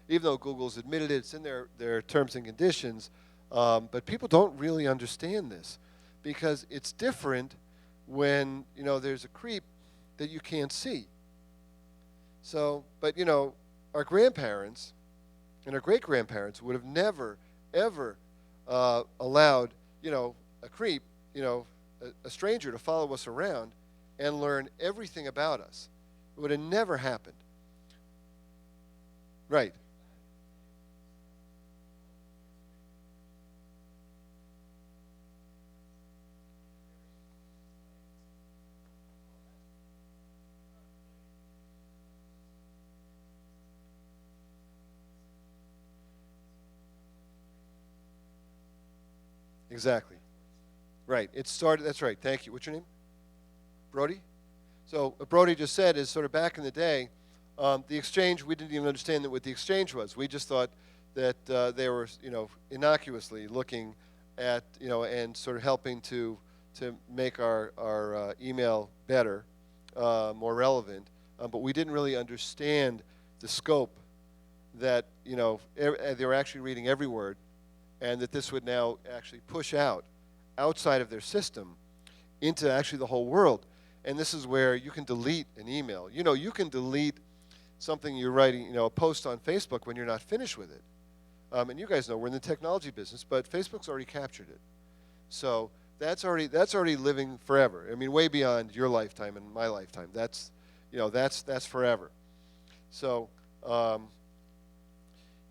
Even though Google's admitted it, it's in their terms and conditions, but people don't really understand this because it's different when, you know, there's a creep that you can't see. So, but, you know, our grandparents and our great-grandparents would have never, ever allowed, you know, a creep, you know, a stranger to follow us around and learn everything about us. It would have never happened. Right. Exactly. Right. It started, that's right. Thank you. What's your name? Brody? So what Brody just said is sort of back in the day, the exchange, we didn't even understand what the exchange was. We just thought that they were, you know, innocuously looking at, you know, and sort of helping to make our email better, more relevant. But we didn't really understand the scope that, you know, they were actually reading every word, and that this would now actually push outside of their system into actually the whole world. And this is where you can delete an email. You know, you can delete something you're writing, you know, a post on Facebook when you're not finished with it. And you guys know we're in the technology business, but Facebook's already captured it. So that's already living forever. I mean, way beyond your lifetime and my lifetime. That's, you know, that's forever. So,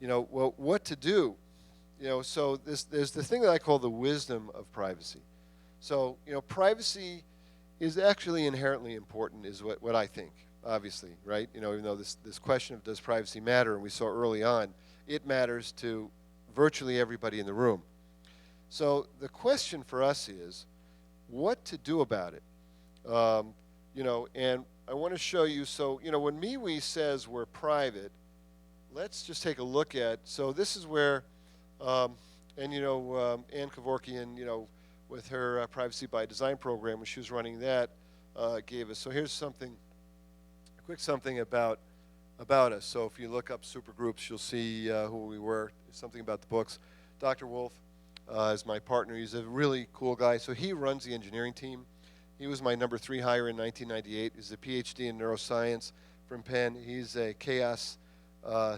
you know, well, what to do? You know, so there's the thing that I call the wisdom of privacy. So, you know, privacy is actually inherently important, is what I think. obviously, right? Even though this question of does privacy matter, and we saw early on, it matters to virtually everybody in the room. So the question for us is, what to do about it? And I want to show you, so, when MeWe says we're private, let's just take a look at, so this is where, Ann Kevorkian, with her Privacy by Design program, when she was running that, gave us. So here's something, a quick something about us. So if you look up supergroups, you'll see who we were, something about the books. Dr. Wolf is my partner. He's a really cool guy. So he runs the engineering team. He was my number 3 hire in 1998. He's a PhD in neuroscience from Penn. He's a chaos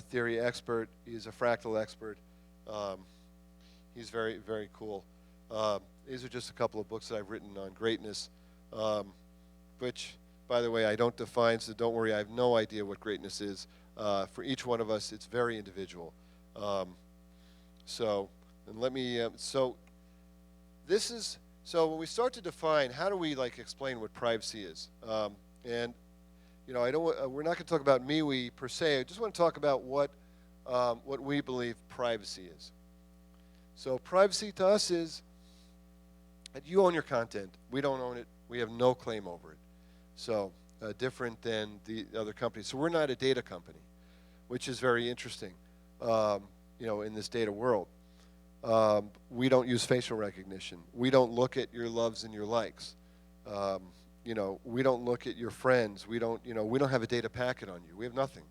theory expert. He's a fractal expert. He's very, very cool. These are just a couple of books that I've written on greatness, which, by the way, I don't define, so don't worry. I have no idea what greatness is. For each one of us, it's very individual. So when we start to define, how do we explain what privacy is? We're not going to talk about MeWe per se. I just want to talk about what we believe privacy is. So privacy to us is that you own your content. We don't own it. We have no claim over it. So different than the other companies. So we're not a data company, which is very interesting, in this data world. We don't use facial recognition. We don't look at your loves and your likes. We don't look at your friends. We don't have a data packet on you. We have nothing.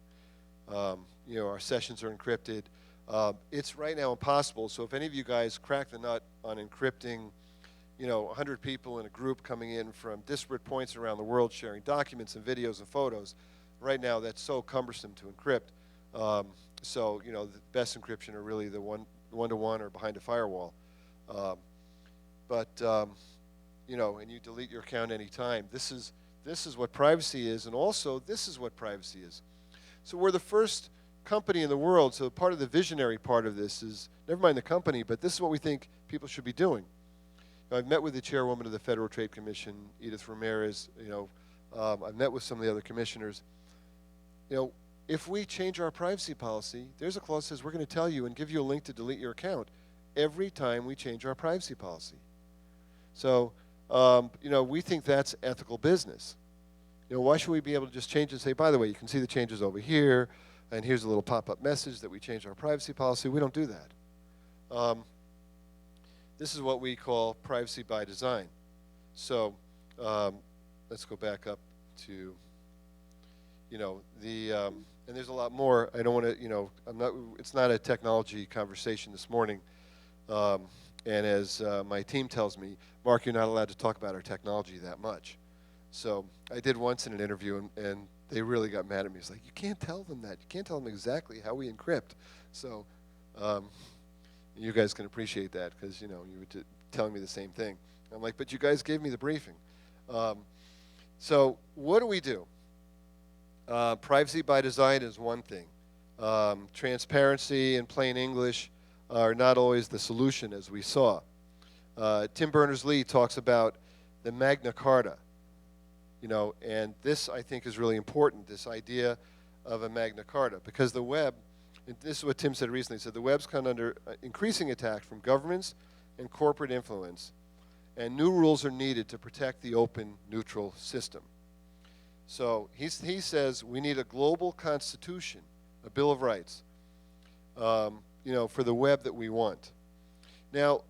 Our sessions are encrypted. It's right now impossible. So if any of you guys crack the nut on encrypting, 100 people in a group coming in from disparate points around the world sharing documents and videos and photos, right now that's so cumbersome to encrypt. The best encryption are really the one-to-one or behind a firewall. And you delete your account anytime. This is what privacy is, and also this is what privacy is. So we're the first company in the world, so part of the visionary part of this is, never mind the company, but this is what we think people should be doing. I've met with the chairwoman of the Federal Trade Commission, Edith Ramirez. I've met with some of the other commissioners. If we change our privacy policy, there's a clause that says we're going to tell you and give you a link to delete your account every time we change our privacy policy. So, we think that's ethical business. Why should we be able to just change and say, by the way, you can see the changes over here, and here's a little pop-up message that we changed our privacy policy. We don't do that. This is what we call privacy by design. So let's go back up to, and there's a lot more. I don't want to, it's not a technology conversation this morning. And as my team tells me, Mark, you're not allowed to talk about our technology that much. So I did once in an interview, and they really got mad at me. It's like, you can't tell them that. You can't tell them exactly how we encrypt. So you guys can appreciate that because, you were telling me the same thing. I'm like, but you guys gave me the briefing. So what do we do? Privacy by design is one thing. Transparency in plain English are not always the solution, as we saw. Tim Berners-Lee talks about the Magna Carta, and this, I think, is really important, this idea of a Magna Carta, because the web, and this is what Tim said recently, he said the web's come under increasing attack from governments and corporate influence, and new rules are needed to protect the open, neutral system. So he says we need a global constitution, a Bill of Rights, for the web that we want. Now,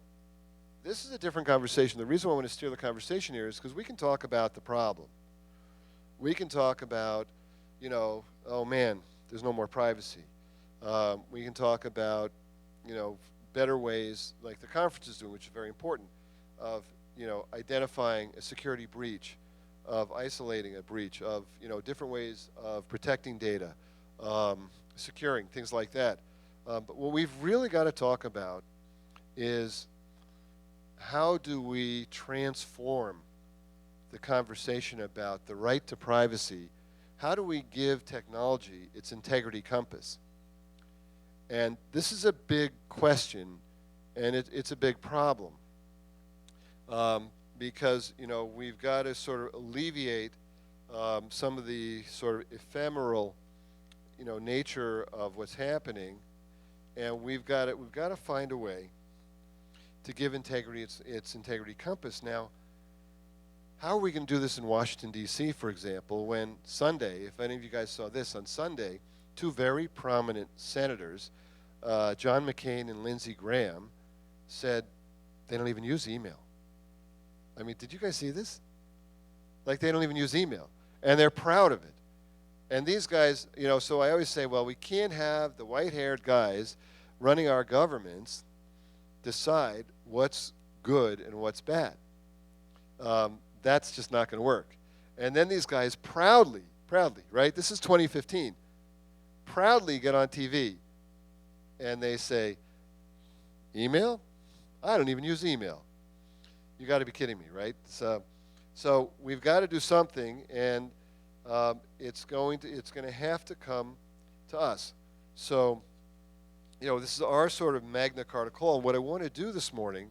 this is a different conversation. The reason why I want to steer the conversation here is because we can talk about the problem. We can talk about, oh man, there's no more privacy. We can talk about, better ways, like the conference is doing, which is very important, of, identifying a security breach, of isolating a breach, of, different ways of protecting data, securing, things like that. But what we've really got to talk about is how do we transform the conversation about the right to privacy? How do we give technology its integrity compass? And this is a big question, and it's a big problem. Because, we've got to sort of alleviate some of the sort of ephemeral, nature of what's happening, and we've got to find a way to give integrity its integrity compass. Now, how are we going to do this in Washington, D.C., for example, when Sunday, if any of you guys saw this, on Sunday, two very prominent senators, John McCain and Lindsey Graham, said they don't even use email. I mean, did you guys see this? Like, they don't even use email, and they're proud of it. And these guys, so I always say, well, we can't have the white-haired guys running our governments decide what's good and what's bad. That's just not going to work. And then these guys proudly, right? This is 2015. Proudly get on TV and they say, email? I don't even use email. You got to be kidding me, right? So we've got to do something, and it's going to have to come to us. So, this is our sort of Magna Carta call. What I want to do this morning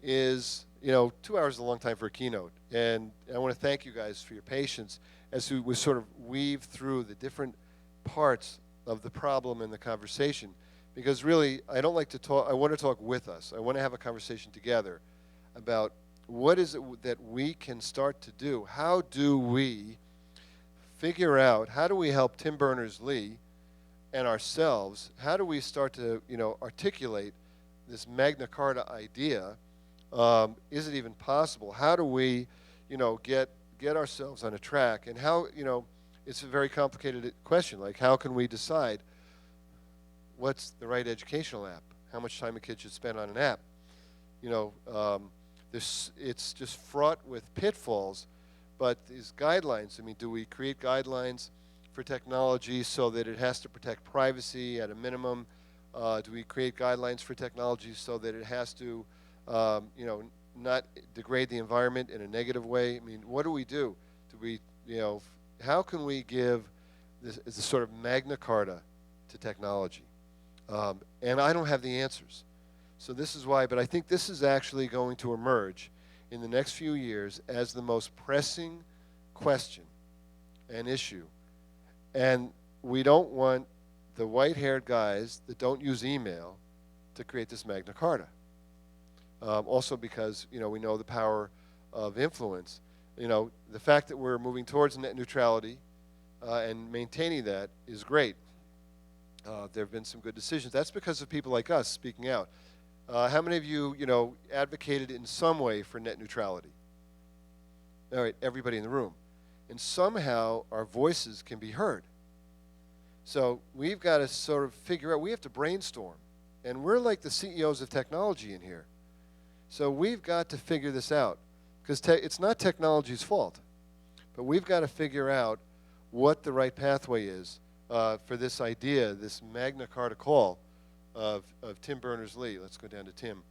is, 2 hours is a long time for a keynote, and I want to thank you guys for your patience as we sort of weave through the different parts of the problem and the conversation, because really, I don't like to talk, I want to talk with us. I want to have a conversation together about what is it that we can start to do. How do we figure out, how do we help Tim Berners-Lee and ourselves, how do we start to, articulate this Magna Carta idea? Is it even possible? How do we, get ourselves on a track? And how, it's a very complicated question. Like, how can we decide what's the right educational app? How much time a kid should spend on an app? It's just fraught with pitfalls. But these guidelines, I mean, do we create guidelines for technology so that it has to protect privacy at a minimum? Do we create guidelines for technology so that it has to, not degrade the environment in a negative way? I mean, what do we do? Do we, how can we give this sort of Magna Carta to technology? And I don't have the answers. So this is why, but I think this is actually going to emerge in the next few years as the most pressing question and issue. And we don't want the white-haired guys that don't use email to create this Magna Carta. Also because, we know the power of influence. The fact that we're moving towards net neutrality and maintaining that is great. There have been some good decisions. That's because of people like us speaking out. How many of you, advocated in some way for net neutrality? All right, everybody in the room. And somehow our voices can be heard. So we've got to sort of figure out, we have to brainstorm. And we're like the CEOs of technology in here. So we've got to figure this out. Because it's not technology's fault. But we've got to figure out what the right pathway is for this idea, this Magna Carta call of Tim Berners-Lee. Let's go down to Tim.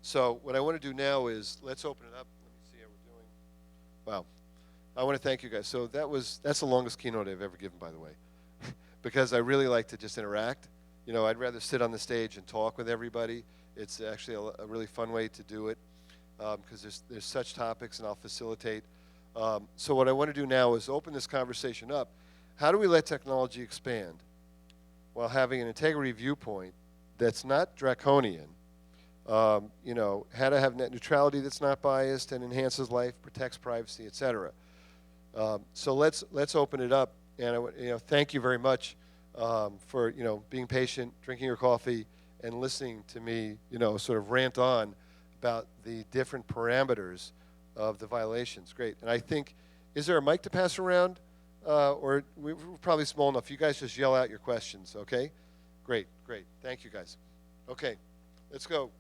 So what I want to do now is, let's open it up. Let me see how we're doing. Wow. I want to thank you guys. So that's the longest keynote I've ever given, by the way, because I really like to just interact. I'd rather sit on the stage and talk with everybody. It's actually a really fun way to do it because there's such topics, and I'll facilitate. So what I want to do now is open this conversation up. How do we let technology expand while having an integrity viewpoint that's not draconian? How to have net neutrality that's not biased and enhances life, protects privacy, etc. So let's open it up. And thank you very much for being patient, drinking your coffee, and listening to me sort of rant on about the different parameters of the violations. Great. And I think, is there a mic to pass around? Or we're probably small enough. You guys just yell out your questions, okay? Great. Thank you, guys. Okay, let's go.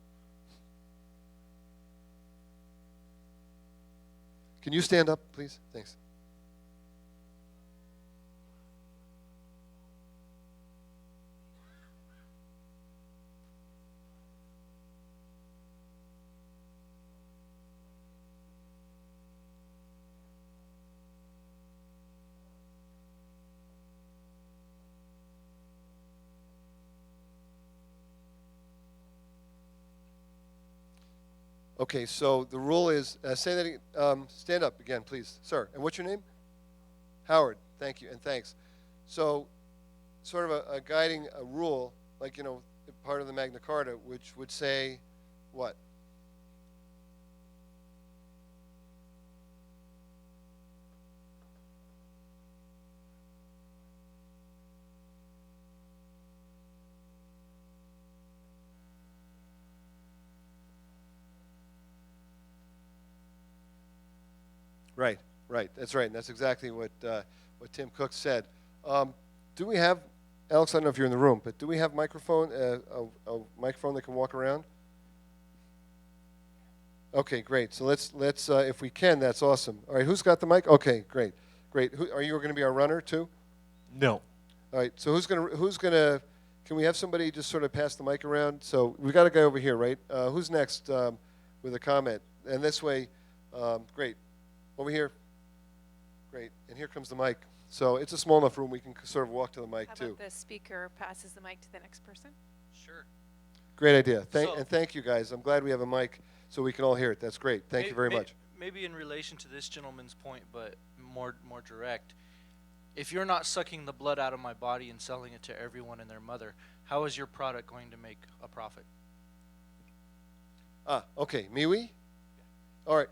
Can you stand up, please? Thanks. Okay, so the rule is, say that again, stand up again, please, sir. And what's your name? Howard. Thank you, and thanks. So, sort of a guiding a rule, like, part of the Magna Carta, which would say what? Right, right. That's right. And that's exactly what Tim Cook said. Do we have, Alex? I don't know if you're in the room, but do we have microphone a microphone that can walk around? Okay, great. So let's if we can, that's awesome. All right, who's got the mic? Okay, great, great. Are you going to be our runner too? No. All right. So who's gonna? Can we have somebody just sort of pass the mic around? So we got a guy over here, right? Who's next with a comment? And this way, great. Over here. Great. And here comes the mic. So it's a small enough room we can sort of walk to the mic, too. How about the speaker passes the mic to the next person? Sure. Great idea. So- And thank you, guys. I'm glad we have a mic so we can all hear it. That's great. Thank you very much. Maybe in relation to this gentleman's point, but more direct. If you're not sucking the blood out of my body and selling it to everyone and their mother, how is your product going to make a profit? Okay. MeWe? All right.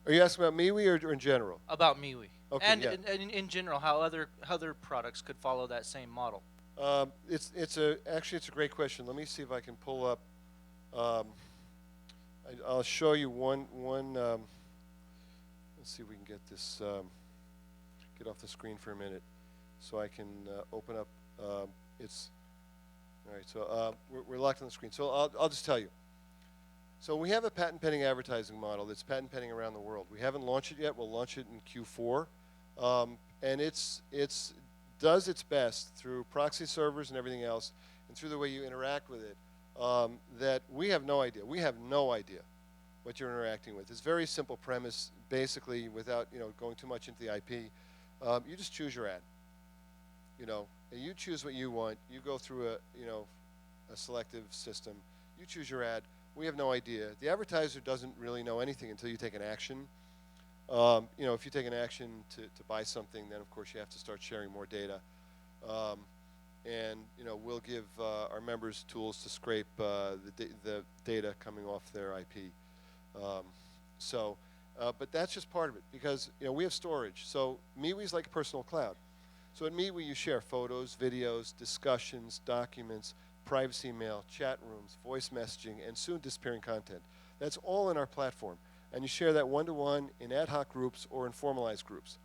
Are you asking about MeWe or in general? About MeWe. Okay, and yeah. in general, how other products could follow that same model. Actually it's a great question. Let me see if I can pull up. I'll show you one. Let's see if we can get this. Get off the screen for a minute, so I can open up. All right. So we're locked on the screen. So I'll just tell you. So we have a patent pending advertising model that's patent pending around the world. We haven't launched it yet. We'll launch it in Q4, and it's does its best through proxy servers and everything else, and through the way you interact with it. That we have no idea. We have no idea what you're interacting with. It's a very simple premise, basically, without going too much into the IP. You just choose your ad. And you choose what you want. You go through a selective system. You choose your ad. We have no idea. The advertiser doesn't really know anything until you take an action. If you take an action to buy something, then of course you have to start sharing more data. And we'll give our members tools to scrape the data coming off their IP. But that's just part of it, because we have storage. So MeWe is like a personal cloud. So at MeWe you share photos, videos, discussions, documents, privacy mail, chat rooms, voice messaging, and soon disappearing content. That's all in our platform. And you share that one-to-one in ad hoc groups or in formalized groups.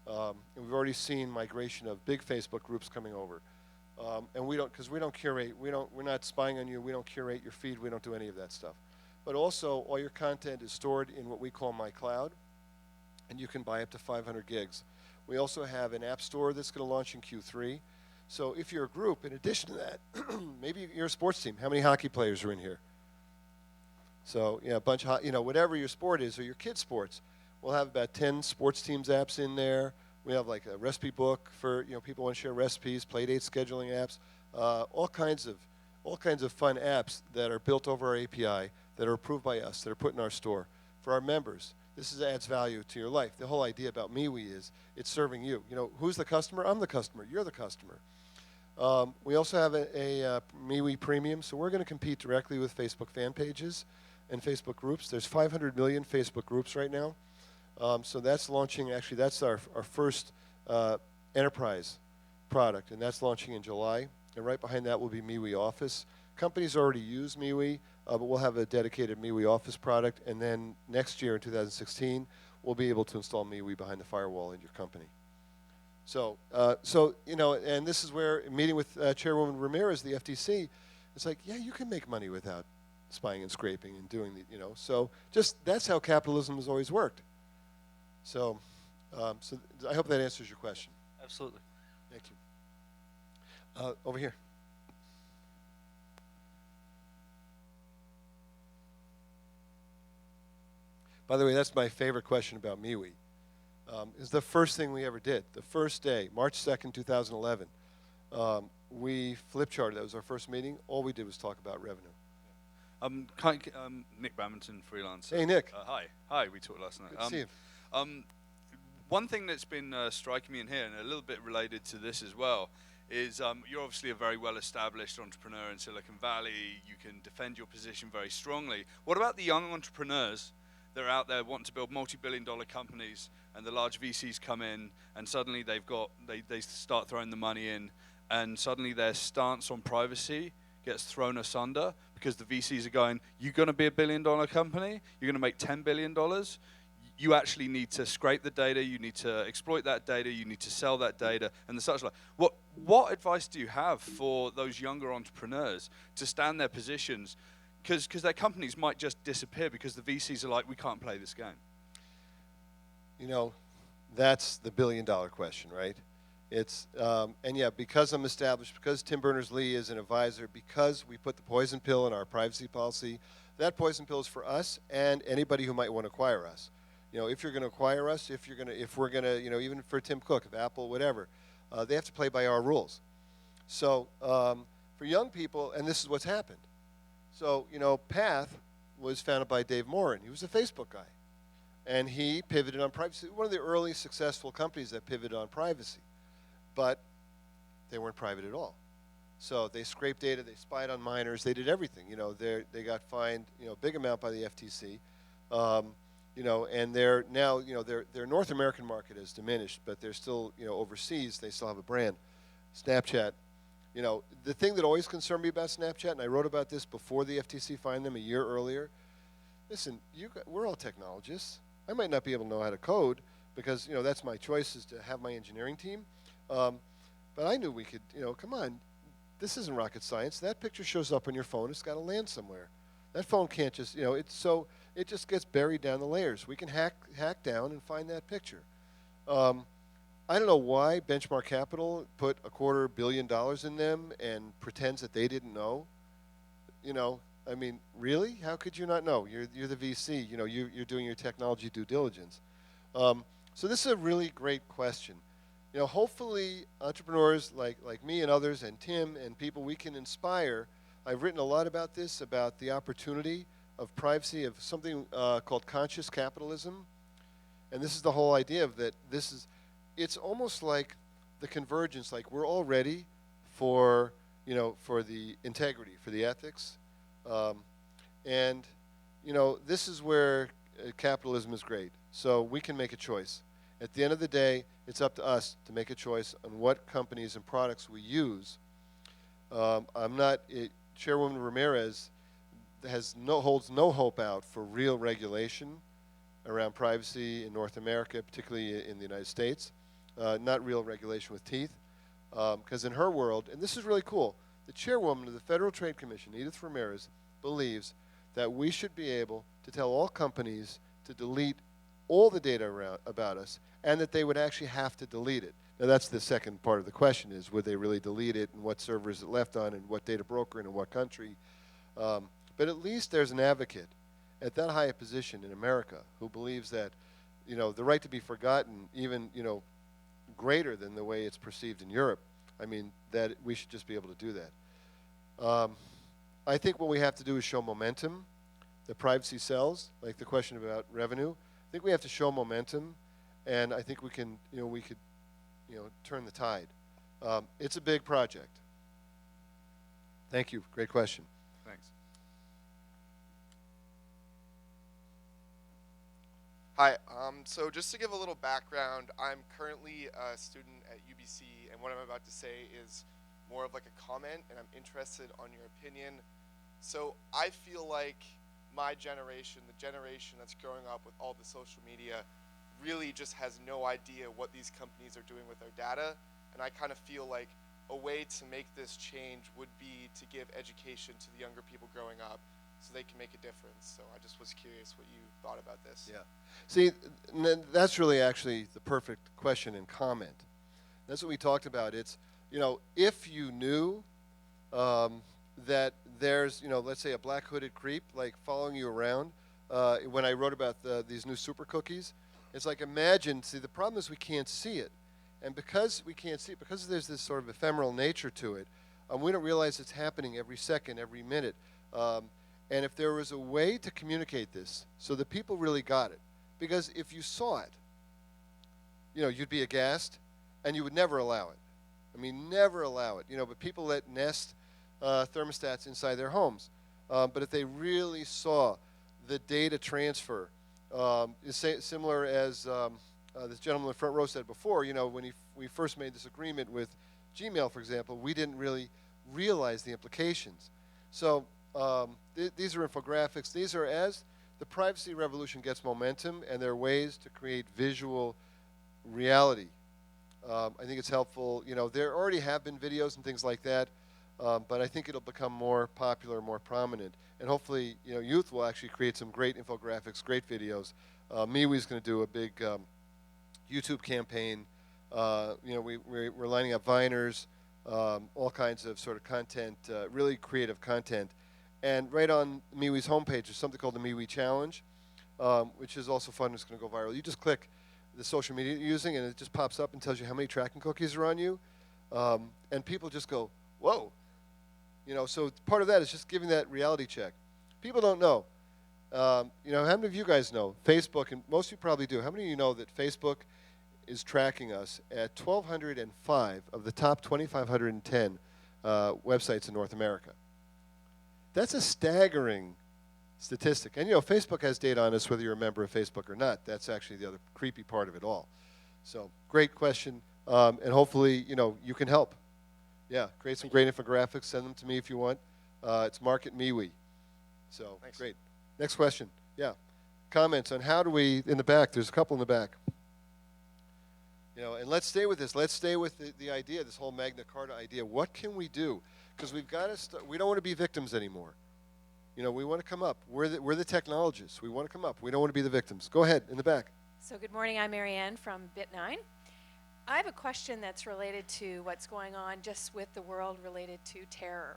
And we've already seen migration of big Facebook groups coming over. And because we don't curate, we're not spying on you, we don't curate your feed, we don't do any of that stuff. But also, all your content is stored in what we call My Cloud, and you can buy up to 500 gigs. We also have an app store that's going to launch in Q3. So if you're a group, in addition to that, maybe you're a sports team. How many hockey players are in here? So, a bunch of, whatever your sport is, or your kids' sports. We'll have about 10 sports teams apps in there. We have like a recipe book for, people want to share recipes, play date scheduling apps, all kinds of fun apps that are built over our API, that are approved by us, that are put in our store. For our members, this adds value to your life. The whole idea about MeWe is it's serving you. Who's the customer? I'm the customer. You're the customer. We also have a MeWe Premium, so we're going to compete directly with Facebook fan pages and Facebook groups. There's 500 million Facebook groups right now. So that's launching, actually that's our first enterprise product, and that's launching in July. And right behind that will be MeWe Office. Companies already use MeWe, but we'll have a dedicated MeWe Office product, and then next year in 2016, we'll be able to install MeWe behind the firewall in your company. So, and this is where, meeting with Chairwoman Ramirez, the FTC, it's like, yeah, you can make money without spying and scraping and doing so just that's how capitalism has always worked. So, I hope that answers your question. Absolutely. Thank you. Over here. By the way, that's my favorite question about MeWe. Is the first thing we ever did. The first day, March 2nd, 2011, we flip charted. That was our first meeting. All we did was talk about revenue. Nick Bamington, freelancer. Hey, Nick. Hi. We talked last night. Good to see you. One thing that's been striking me in here, and a little bit related to this as well, is you're obviously a very well-established entrepreneur in Silicon Valley. You can defend your position very strongly. What about the young entrepreneurs that are out there wanting to build multi-billion-dollar companies, and the large VCs come in, and suddenly they start throwing the money in, and suddenly their stance on privacy gets thrown asunder because the VCs are going, you're going to be a billion-dollar company, you're going to make $10 billion, you actually need to scrape the data, you need to exploit that data, you need to sell that data, and the such like. What advice do you have for those younger entrepreneurs to stand their positions? Because their companies might just disappear because the VCs are like, we can't play this game. You know, that's the billion-dollar question, right? It's and yeah, because I'm established, because Tim Berners-Lee is an advisor, because we put the poison pill in our privacy policy, that poison pill is for us and anybody who might want to acquire us. You know, if you're going to acquire us, if we're going to, you know, even for Tim Cook, if Apple, whatever, they have to play by our rules. So for young people, and this is what's happened. So, you know, Path was founded by Dave Morin. He was a Facebook guy. And he pivoted on privacy. One of the early successful companies that pivoted on privacy. But they weren't private at all. So they scraped data, they spied on minors, they did everything. You know, they got fined, you know, a big amount by the FTC. You know, and they're now, you know, their North American market has diminished, but they're still, you know, overseas, they still have a brand. Snapchat, you know, the thing that always concerned me about Snapchat, and I wrote about this before the FTC fined them a year earlier, listen, we're all technologists. I might not be able to know how to code because, you know, that's my choice is to have my engineering team. But I knew we could, you know, come on, this isn't rocket science. That picture shows up on your phone. It's got to land somewhere. That phone can't just, you know, it just gets buried down the layers. We can hack down and find that picture. I don't know why Benchmark Capital put $250 million in them and pretends that they didn't know. You know, I mean, really? How could you not know? You're the VC. You know, you're doing your technology due diligence. So this is a really great question. You know, hopefully entrepreneurs like me and others and Tim and people we can inspire. I've written a lot about this, about the opportunity of privacy, of something called conscious capitalism. And this is the whole idea of that it's almost like the convergence, like we're all ready for, you know, for the integrity, for the ethics. And, you know, this is where capitalism is great. So we can make a choice. At the end of the day, it's up to us to make a choice on what companies and products we use. Chairwoman Ramirez holds no hope out for real regulation around privacy in North America, particularly in the United States. Not real regulation with teeth. Because in her world, and this is really cool, the chairwoman of the Federal Trade Commission, Edith Ramirez, believes that we should be able to tell all companies to delete all the data about us, and that they would actually have to delete it. Now that's the second part of the question is, would they really delete it, and what server is it left on, and what data broker, and in what country? But at least there's an advocate at that high a position in America who believes that, you know, the right to be forgotten, even, you know, greater than the way it's perceived in Europe. I mean, that we should just be able to do that. I think what we have to do is show momentum. The privacy sells, like the question about revenue. I think we have to show momentum, and I think we can, you know, turn the tide. It's a big project. Thank you. Great question. Thanks. Hi. So just to give a little background, I'm currently a student at UBC, and what I'm about to say is more of like a comment, and I'm interested on your opinion. So I feel like my generation, the generation that's growing up with all the social media, really just has no idea what these companies are doing with their data. And I kind of feel like a way to make this change would be to give education to the younger people growing up so they can make a difference. So I just was curious what you thought about this. Yeah. See, that's really actually the perfect question and comment. That's what we talked about. It's, you know, if you knew that there's, you know, let's say a black hooded creep like following you around. When I wrote about these new super cookies, it's like imagine, see the problem is we can't see it. And because we can't see it, because there's this sort of ephemeral nature to it, we don't realize it's happening every second, every minute. And if there was a way to communicate this so that people really got it, because if you saw it, you'd be aghast, and you would never allow it. I mean, never allow it. But people that nest thermostats inside their homes. But if they really saw the data transfer, similar as this gentleman in the front row said before, when we first made this agreement with Gmail, for example, we didn't really realize the implications. So these are infographics. These are, as the privacy revolution gets momentum, and there are ways to create visual reality. I think it's helpful. There already have been videos and things like that, but I think it'll become more popular, more prominent. And hopefully, youth will actually create some great infographics, great videos. MeWe is going to do a big YouTube campaign. We're lining up Viners, all kinds of sort of content, really creative content. And right on MeWe's homepage, there's something called the MeWe Challenge, which is also fun. It's going to go viral. You just click the social media you're using, and it just pops up and tells you how many tracking cookies are on you. And people just go, whoa. So part of that is just giving that reality check. People don't know. How many of you guys know Facebook, and most of you probably do, how many of you know that Facebook is tracking us at 1,205 of the top 2,510 websites in North America? That's a staggering statistic. And, Facebook has data on us whether you're a member of Facebook or not. That's actually the other creepy part of it all. So great question, and hopefully, you can help. Yeah, create some great infographics. Send them to me if you want. It's Mark at MeWe. So Thanks. Great. Next question. Yeah. Comments on how do we, in the back, there's a couple in the back. And let's stay with this. Let's stay with the idea, this whole Magna Carta idea. What can we do? Because we've got to we don't want to be victims anymore. We want to come up. We're the technologists. We want to come up. We don't want to be the victims. Go ahead, in the back. So good morning, I'm Marianne from Bit9. I have a question that's related to what's going on just with the world related to terror.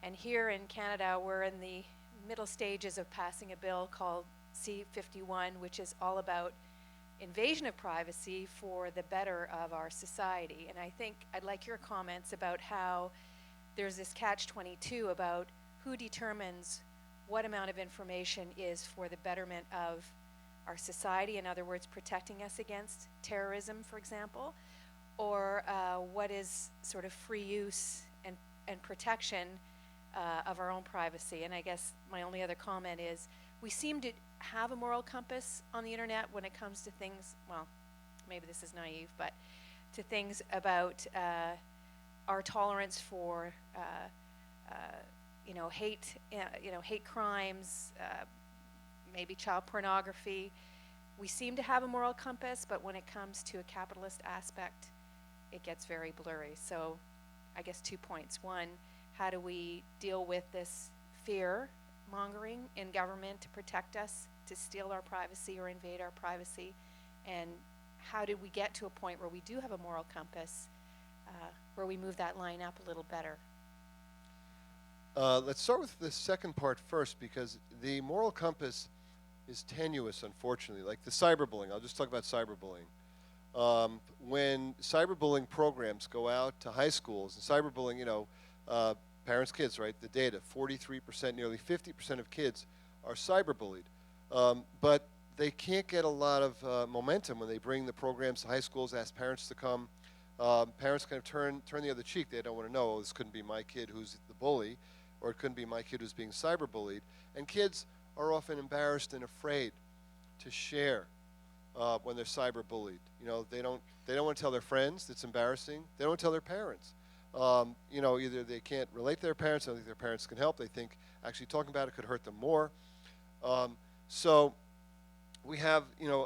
And here in Canada, we're in the middle stages of passing a bill called C-51, which is all about invasion of privacy for the better of our society. And I think I'd like your comments about how there's this catch-22 about who determines what amount of information is for the betterment of our society, in other words, protecting us against terrorism, for example, or what is sort of free use and protection of our own privacy. And I guess my only other comment is we seem to have a moral compass on the internet when it comes to things, well, maybe this is naive, but to things about our tolerance for hate crimes, maybe child pornography. We seem to have a moral compass, but when it comes to a capitalist aspect, it gets very blurry. So I guess 2 points. One, how do we deal with this fear mongering in government to protect us, to steal our privacy or invade our privacy? And how did we get to a point where we do have a moral compass, where we move that line up a little better? Let's start with the second part first, because the moral compass is tenuous, unfortunately. Like the cyberbullying, I'll just talk about cyberbullying. When cyberbullying programs go out to high schools, and cyberbullying, parents, kids, right, the data, 43%, nearly 50% of kids are cyberbullied. But they can't get a lot of momentum when they bring the programs to high schools, ask parents to come. Parents kind of turn the other cheek. They don't want to know, oh, this couldn't be my kid who's the bully, or it couldn't be my kid who's being cyberbullied. And kids are often embarrassed and afraid to share when they're cyberbullied. They don't want to tell their friends. It's embarrassing. They don't want to tell their parents. Either they can't relate to their parents. They don't think their parents can help. They think actually talking about it could hurt them more. So we have,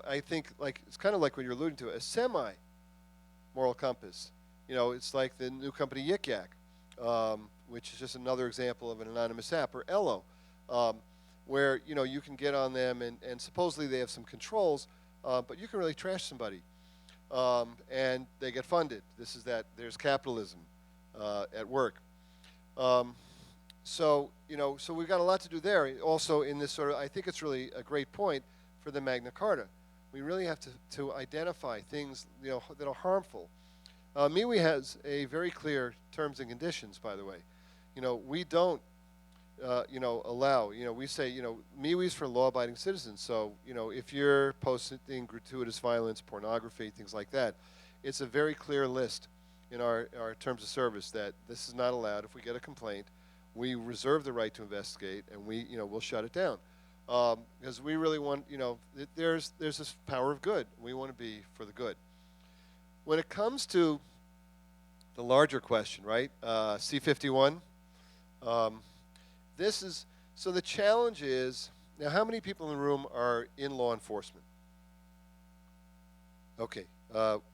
I think, like it's kind of like what you're alluding to, a semi-moral compass. It's like the new company Yik Yak, which is just another example of an anonymous app, or Ello, where you can get on them and supposedly they have some controls, but you can really trash somebody, and they get funded. There's capitalism at work. So we've got a lot to do there. Also, in this sort of, I think it's really a great point for the Magna Carta. We really have to identify things that are harmful. MeWe has a very clear terms and conditions, by the way. We don't allow. We say, MeWe's for law-abiding citizens. So, if you're posting gratuitous violence, pornography, things like that, it's a very clear list in our terms of service that this is not allowed. If we get a complaint, we reserve the right to investigate, and we'll shut it down. Because we really want, there's this power of good. We want to be for the good. When it comes to the larger question, right, C-51, so the challenge is, now how many people in the room are in law enforcement? Okay,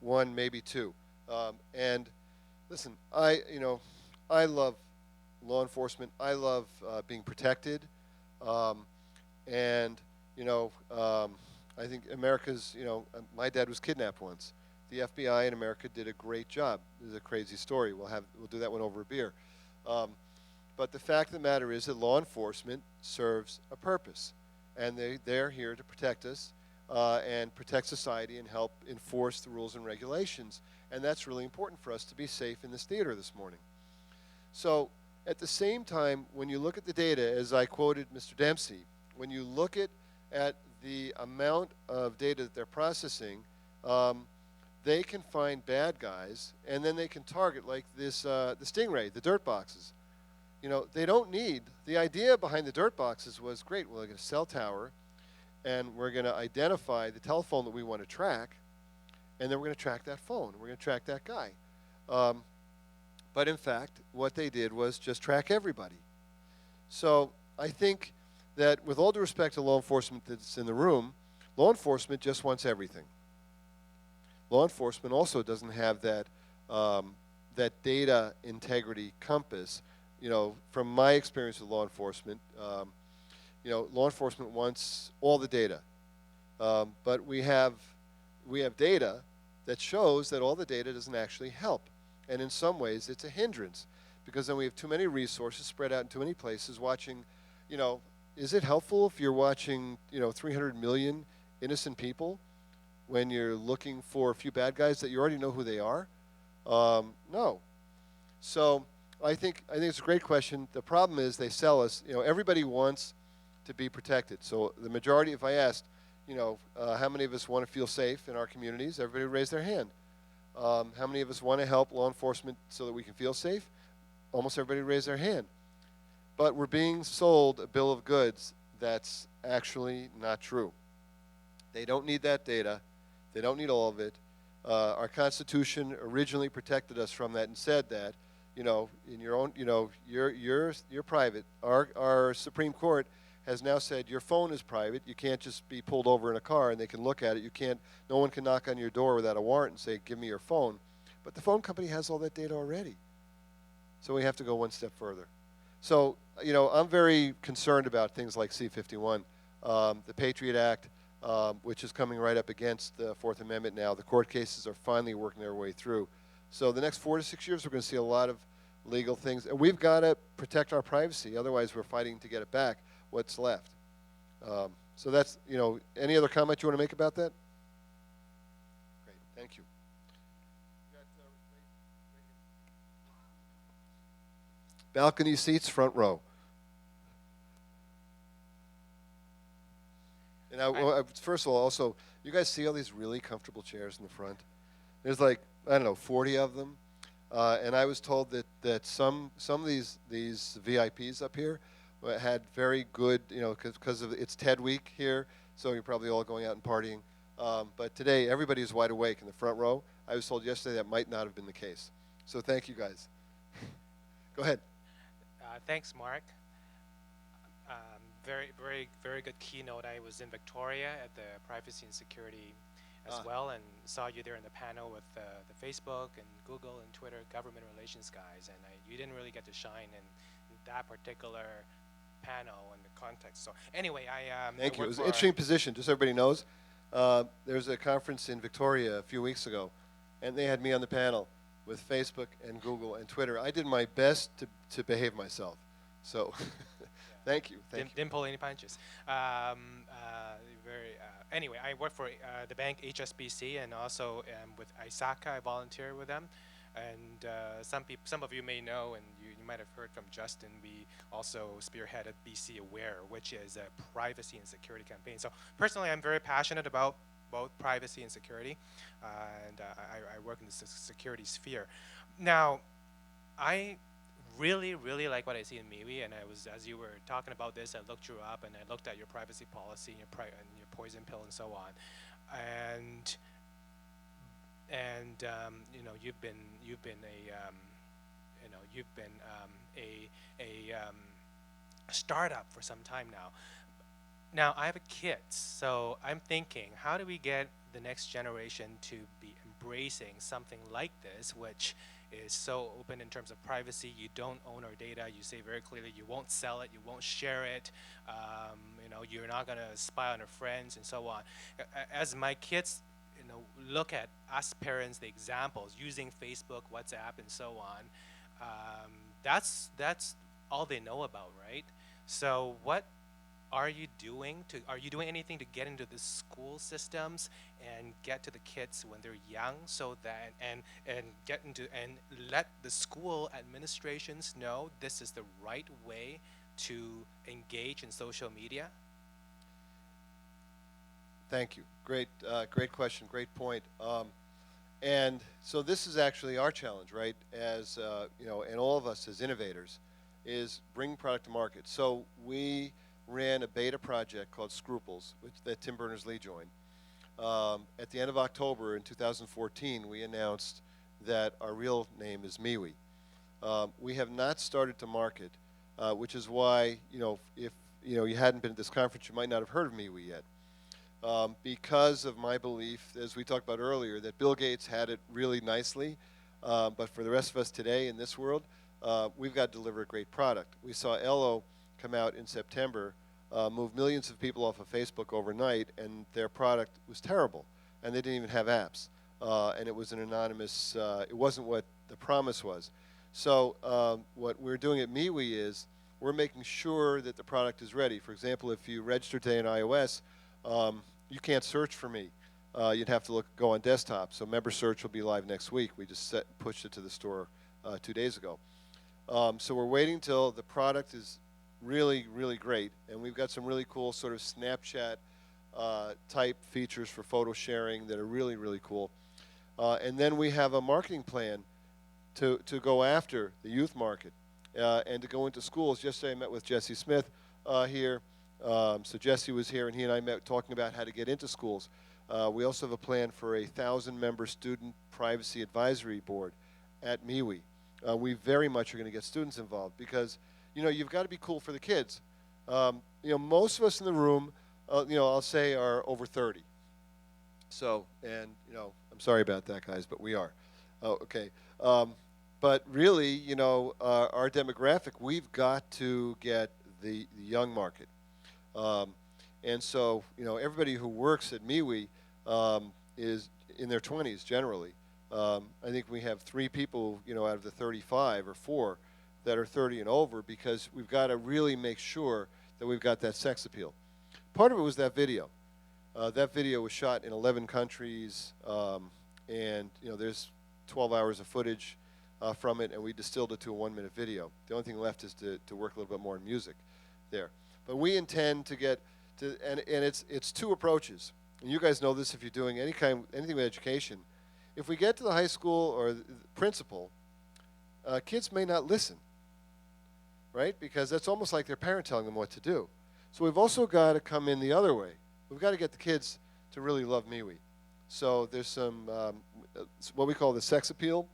one, maybe two. And listen, I love law enforcement. I love being protected. And I think America's, my dad was kidnapped once. The FBI in America did a great job. This is a crazy story. We'll do that one over a beer. But the fact of the matter is that law enforcement serves a purpose, and they're here to protect us and protect society and help enforce the rules and regulations. And that's really important for us to be safe in this theater this morning. So at the same time, when you look at the data, as I quoted Mr. Dempsey, when you look at the amount of data that they're processing, they can find bad guys, and then they can target, like this, the Stingray, the dirt boxes. They don't need, the idea behind the dirt boxes was, great, we're going to cell tower, and we're going to identify the telephone that we want to track, and then we're going to track that phone, we're going to track that guy. But in fact, what they did was just track everybody. So I think that with all due respect to law enforcement that's in the room, law enforcement just wants everything. Law enforcement also doesn't have that data integrity compass. From my experience with law enforcement, law enforcement wants all the data, but we have data that shows that all the data doesn't actually help, and in some ways it's a hindrance, because then we have too many resources spread out in too many places watching. Is it helpful if you're watching 300 million innocent people when you're looking for a few bad guys that you already know who they are? No. So I think it's a great question. The problem is they sell us, everybody wants to be protected. So the majority, if I asked, how many of us want to feel safe in our communities, everybody would raise their hand. How many of us want to help law enforcement so that we can feel safe? Almost everybody would raise their hand. But we're being sold a bill of goods that's actually not true. They don't need that data. They don't need all of it. Our Constitution originally protected us from that and said that, in your own, you're private. Our Supreme Court has now said your phone is private. You can't just be pulled over in a car and they can look at it. No one can knock on your door without a warrant and say, give me your phone. But the phone company has all that data already. So we have to go one step further. So, I'm very concerned about things like C-51, the Patriot Act, which is coming right up against the Fourth Amendment now. The court cases are finally working their way through. So the next 4 to 6 years, we're going to see a lot of legal things. And we've got to protect our privacy. Otherwise, we're fighting to get it back, what's left. So that's, any other comment you want to make about that? Great. Thank you. Balcony seats, front row. And first of all, also, you guys see all these really comfortable chairs in the front? There's like, 40 of them. And I was told that some of these VIPs up here had very good, because of it's TED Week here, so you're probably all going out and partying. But today, everybody is wide awake in the front row. I was told yesterday that might not have been the case. So thank you, guys. Go ahead. Thanks, Mark. Very good keynote. I was in Victoria at the Privacy and Security as well, and saw you there in the panel with the Facebook and Google and Twitter government relations guys, and you didn't really get to shine in that particular panel and the context. So anyway, Thank you. It was an interesting position, just so everybody knows. There was a conference in Victoria a few weeks ago, and they had me on the panel with Facebook and Google and Twitter. I did my best to behave myself. So thank you. Didn't pull any punches. Anyway, I work for the bank HSBC, and also with ISACA. I volunteer with them. And some of you may know, and you might have heard from Justin, we also spearheaded BC Aware, which is a privacy and security campaign. So personally, I'm very passionate about both privacy and security, and I work in the security sphere. Now, I really, really like what I see in MeWe, and as you were talking about this, I looked you up and I looked at your privacy policy and your poison pill and so on, and you know, you've been a startup for some time now. Now I have a kid, so I'm thinking, how do we get the next generation to be embracing something like this, which is so open in terms of privacy? You don't own our data. You say very clearly you won't sell it, you won't share it. You know, you're not going to spy on our friends and so on. As my kids, you know, look at us parents, the examples using Facebook, WhatsApp, and so on, that's all they know about, right? So what are you doing anything to get into the school systems and get to the kids when they're young, so that and get into and let the school administrations know this is the right way to engage in social media? Thank you. Great question. Great point. And so this is actually our challenge, right? As you know, and all of us as innovators, is bring product to market. So we ran a beta project called Scruples, that Tim Berners-Lee joined. At the end of October in 2014, we announced that our real name is MeWe. We have not started to market, which is why, you know, if you hadn't been at this conference, you might not have heard of MeWe yet. Because of my belief, as we talked about earlier, that Bill Gates had it really nicely, but for the rest of us today in this world, we've got to deliver a great product. We saw Ello come out in September, move millions of people off of Facebook overnight, and their product was terrible, and they didn't even have apps, and it was an anonymous, it wasn't what the promise was. So what we're doing at MeWe is we're making sure that the product is ready. For example, if you register today in iOS, you can't search for me. You'd have to go on desktop. So member search will be live next week. We just pushed it to the store 2 days ago. So we're waiting till the product is really, really great, and we've got some really cool sort of Snapchat type features for photo sharing that are really, really cool. And then we have a marketing plan to go after the youth market and to go into schools. Yesterday I met with Jesse Smith here. So Jesse was here, and he and I met talking about how to get into schools. We also have a plan for a 1,000-member student privacy advisory board at MeWe. We very much are going to get students involved because, you know, you've got to be cool for the kids. You know, most of us in the room, you know, I'll say are over 30. So, and, you know, I'm sorry about that, guys, but we are. Oh, okay. But really, you know, our demographic, we've got to get the young market. And so, you know, everybody who works at MeWe is in their 20s generally. I think we have 3 people, you know, out of the 35 or 4 that are 30 and over, because we've got to really make sure that we've got that sex appeal. Part of it was that video. That video was shot in 11 countries, and, you know, there's 12 hours of footage from it, and we distilled it to a 1-minute video. The only thing left is to work a little bit more in music there. But we intend to get to, and it's 2 approaches. And you guys know this if you're doing anything with education. If we get to the high school or the principal, kids may not listen, right? Because that's almost like their parent telling them what to do. So we've also got to come in the other way. We've got to get the kids to really love MeWe. So there's some what we call the sex appeal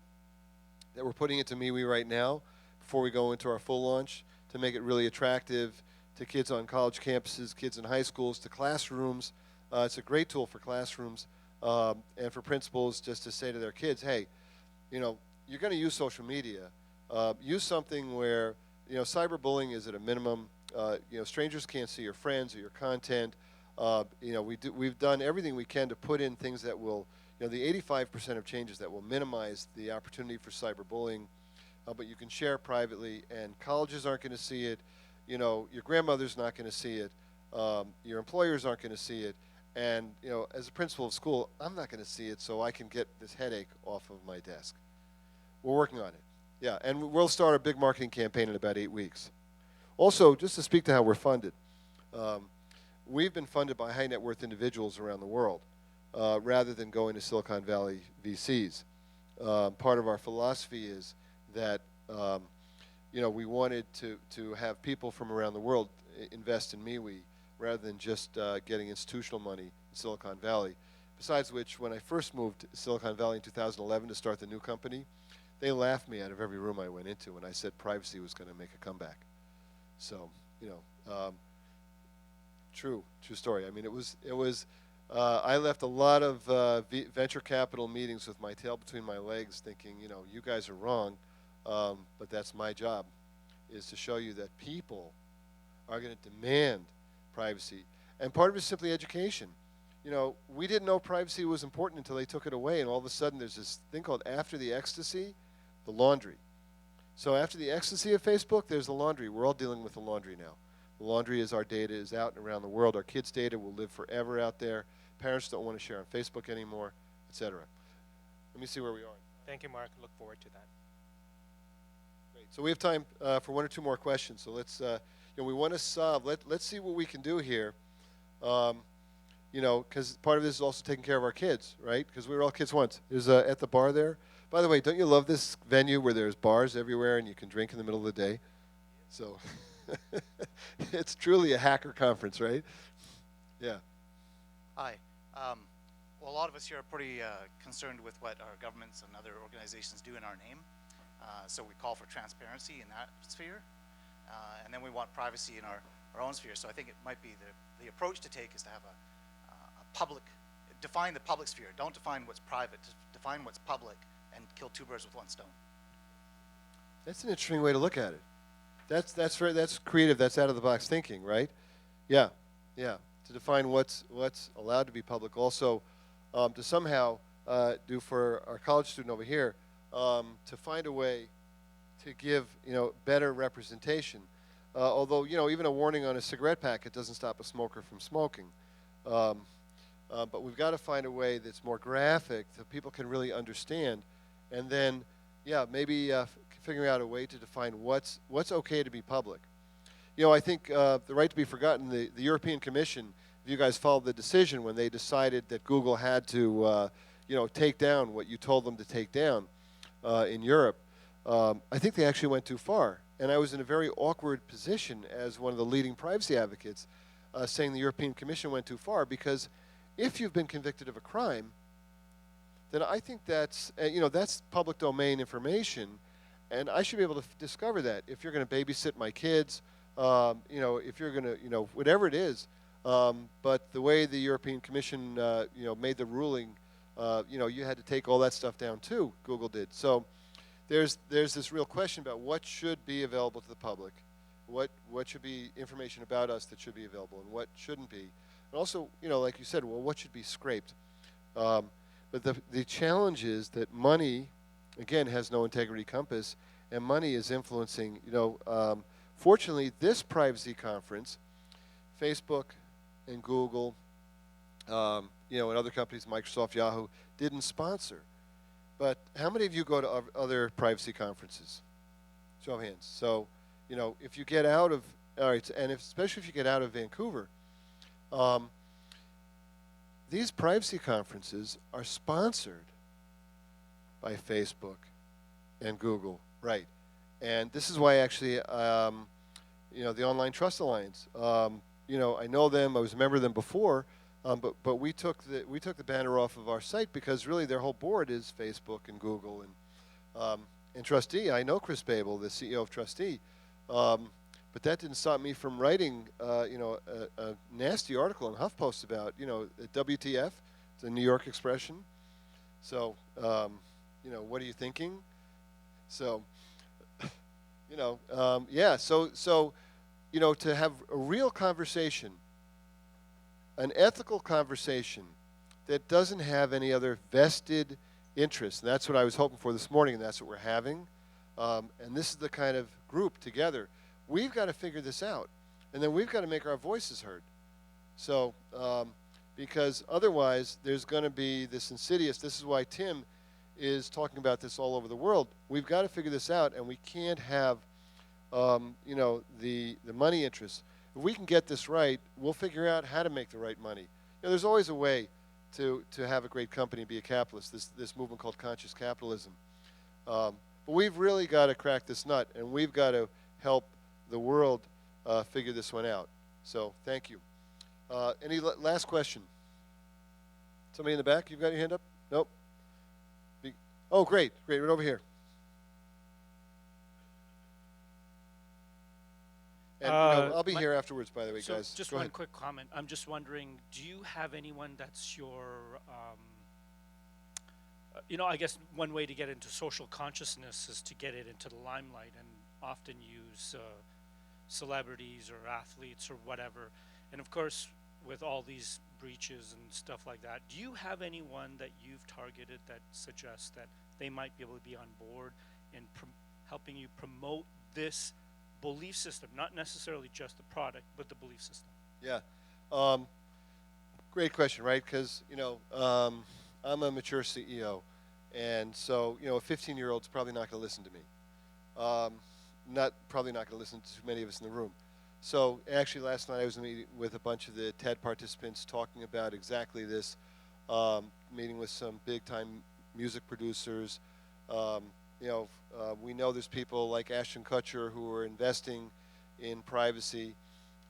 that we're putting into MeWe right now before we go into our full launch, to make it really attractive to kids on college campuses, kids in high schools, to classrooms. It's a great tool for classrooms and for principals, just to say to their kids, hey, you know, you're going to use social media. Use something where, you know, cyberbullying is at a minimum. You know, strangers can't see your friends or your content. You know, we've done everything we can to put in things that will, you know, the 85% of changes that will minimize the opportunity for cyberbullying. But you can share privately, and colleges aren't going to see it. You know, your grandmother's not going to see it. Your employers aren't going to see it. And, you know, as a principal of school, I'm not going to see it, so I can get this headache off of my desk. We're working on it. Yeah, and we'll start a big marketing campaign in about 8 weeks. Also, just to speak to how we're funded, we've been funded by high net worth individuals around the world rather than going to Silicon Valley VCs. Part of our philosophy is that we wanted to have people from around the world invest in MeWe rather than just getting institutional money in Silicon Valley. Besides which, when I first moved to Silicon Valley in 2011 to start the new company, they laughed me out of every room I went into when I said privacy was going to make a comeback. So, true story. I mean, I left a lot of venture capital meetings with my tail between my legs thinking, you guys are wrong, but that's my job, is to show you that people are going to demand privacy. And part of it is simply education. We didn't know privacy was important until they took it away, and all of a sudden there's this thing called after the ecstasy, the laundry. So after the ecstasy of Facebook, there's the laundry. We're all dealing with the laundry now. The laundry is our data is out and around the world. Our kids' data will live forever out there. Parents don't want to share on Facebook anymore, etc. Let me see where we are. Thank you, Mark. Look forward to that. Great. So we have time for 1 or 2 more questions. So let's, we want to solve. Let's see what we can do here. Because part of this is also taking care of our kids, right? Because we were all kids once. There's at the bar there. By the way, don't you love this venue where there's bars everywhere and you can drink in the middle of the day? So it's truly a hacker conference, right? Yeah. Hi. Well, a lot of us here are pretty concerned with what our governments and other organizations do in our name. So we call for transparency in that sphere. And then we want privacy in our own sphere. So I think it might be the approach to take is to have a public, define the public sphere. Don't define what's private. Define what's public and kill 2 birds with 1 stone. That's an interesting way to look at it. That's creative. That's out of the box thinking, right? Yeah. To define what's allowed to be public. Also, to somehow do for our college student over here, to find a way to give better representation. Although even a warning on a cigarette packet doesn't stop a smoker from smoking. But we've got to find a way that's more graphic so people can really understand, and then maybe figuring out a way to define what's okay to be public. I think the right to be forgotten, the European Commission, if you guys followed the decision when they decided that Google had to take down what you told them to take down in Europe, I think they actually went too far. And I was in a very awkward position as one of the leading privacy advocates saying the European Commission went too far, because if you've been convicted of a crime, then I think that's public domain information, and I should be able to discover that. If you're going to babysit my kids, if you're going to, whatever it is, but the way the European Commission, made the ruling, you had to take all that stuff down too. Google did. So there's this real question about what should be available to the public, what should be information about us that should be available, and what shouldn't be. And also, like you said, well, what should be scraped? But the challenge is that money, again, has no integrity compass, and money is influencing. Fortunately, this privacy conference, Facebook and Google, and other companies, Microsoft, Yahoo, didn't sponsor. But how many of you go to other privacy conferences? Show of hands. So, if you get out of, all right, and especially if you get out of Vancouver, these privacy conferences are sponsored by Facebook and Google, right? And this is why actually, the Online Trust Alliance, I know them, I was a member of them before, but we took the banner off of our site because really their whole board is Facebook and Google and Trustee. I know Chris Babel, the CEO of Trustee, but that didn't stop me from writing, a nasty article in HuffPost about, WTF, it's a New York expression. So, what are you thinking? So, to have a real conversation, an ethical conversation that doesn't have any other vested interest. And that's what I was hoping for this morning, and that's what we're having. And this is the kind of group together. We've got to figure this out, and then we've got to make our voices heard. So, because otherwise there's going to be this insidious, this is why Tim is talking about this all over the world. We've got to figure this out, and we can't have, you know, the money interests. If we can get this right, we'll figure out how to make the right money. You know, there's always a way to have a great company and be a capitalist, this movement called conscious capitalism. But we've really got to crack this nut, and we've got to help the world figure this one out. So thank you. Any last question? Somebody in the back? You've got your hand up? Nope. Oh, great. Right over here. And I'll be here afterwards, by the way, So guys. just Go one ahead. quick comment. I'm just wondering, do you have anyone that's your, you know, I guess one way to get into social consciousness is to get it into the limelight, and often use celebrities or athletes or whatever. And of course, with all these breaches and stuff like that, do you have anyone that you've targeted that suggests that they might be able to be on board in helping you promote this belief system, not necessarily just the product, but the belief system? Yeah. Great question, right? Because, you know, I'm a mature CEO. And so, you know, a 15-year-old's probably not going to listen to me. Probably not going to listen to too many of us in the room. So actually last night I was meeting with a bunch of the TED participants talking about exactly this, meeting with some big-time music producers. We know there's people like Ashton Kutcher who are investing in privacy.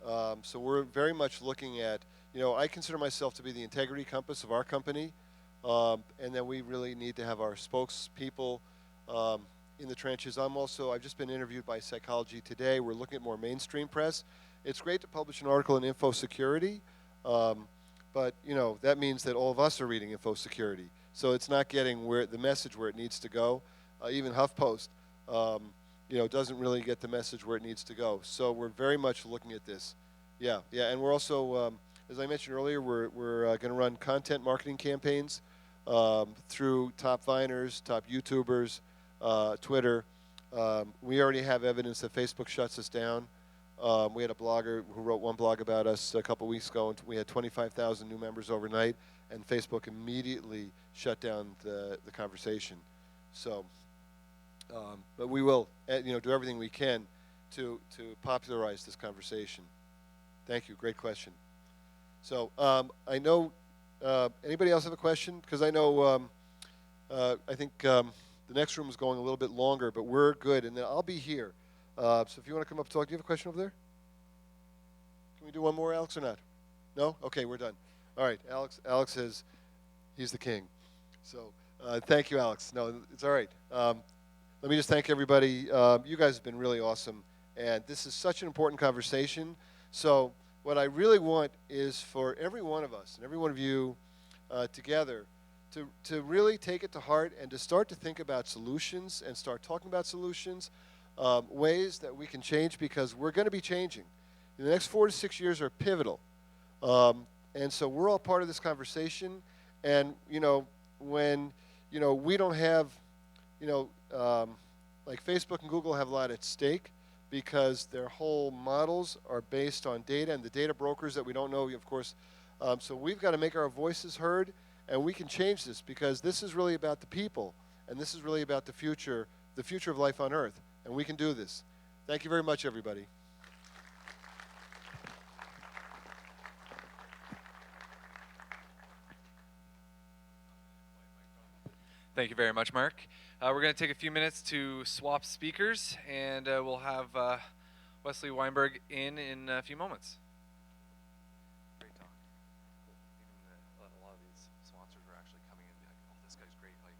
So we're very much looking at, you know, I consider myself to be the integrity compass of our company. And then we really need to have our spokespeople in the trenches. I've just been interviewed by Psychology Today. We're looking at more mainstream press. It's great to publish an article in Info Security, but you know that means that all of us are reading Info Security. So it's not getting the message where it needs to go. Even HuffPost, doesn't really get the message where it needs to go. So we're very much looking at this. Yeah, and we're also, as I mentioned earlier, we're going to run content marketing campaigns through top Viners, top YouTubers, Twitter. We already have evidence that Facebook shuts us down. We had a blogger who wrote one blog about us a couple weeks ago, and we had 25,000 new members overnight, and Facebook immediately shut down the conversation. So, but we will, do everything we can to popularize this conversation. Thank you. Great question. So I know. Anybody else have a question? Because I know. I think the next room is going a little bit longer, but we're good, and then I'll be here. So if you want to come up and talk, do you have a question over there? Can we do one more, Alex, or not? No? Okay, we're done. All right, Alex says he's the king. So thank you, Alex. No, it's all right. Let me just thank everybody. You guys have been really awesome, and this is such an important conversation. So what I really want is for every one of us and every one of you together to really take it to heart and to start to think about solutions and start talking about solutions, ways that we can change, because we're going to be changing. The next 4 to 6 years are pivotal. And so we're all part of this conversation. And, when, we don't have, like Facebook and Google have a lot at stake because their whole models are based on data and the data brokers that we don't know, of course. So we've got to make our voices heard, and we can change this, because this is really about the people, and this is really about the future of life on Earth, and we can do this. Thank you very much, everybody. Thank you very much, Mark. We're going to take a few minutes to swap speakers, and we'll have Wesley Weinberg in a few moments. Great talk. Even a lot of these sponsors were actually coming in and be like, oh, this guy's great. Like,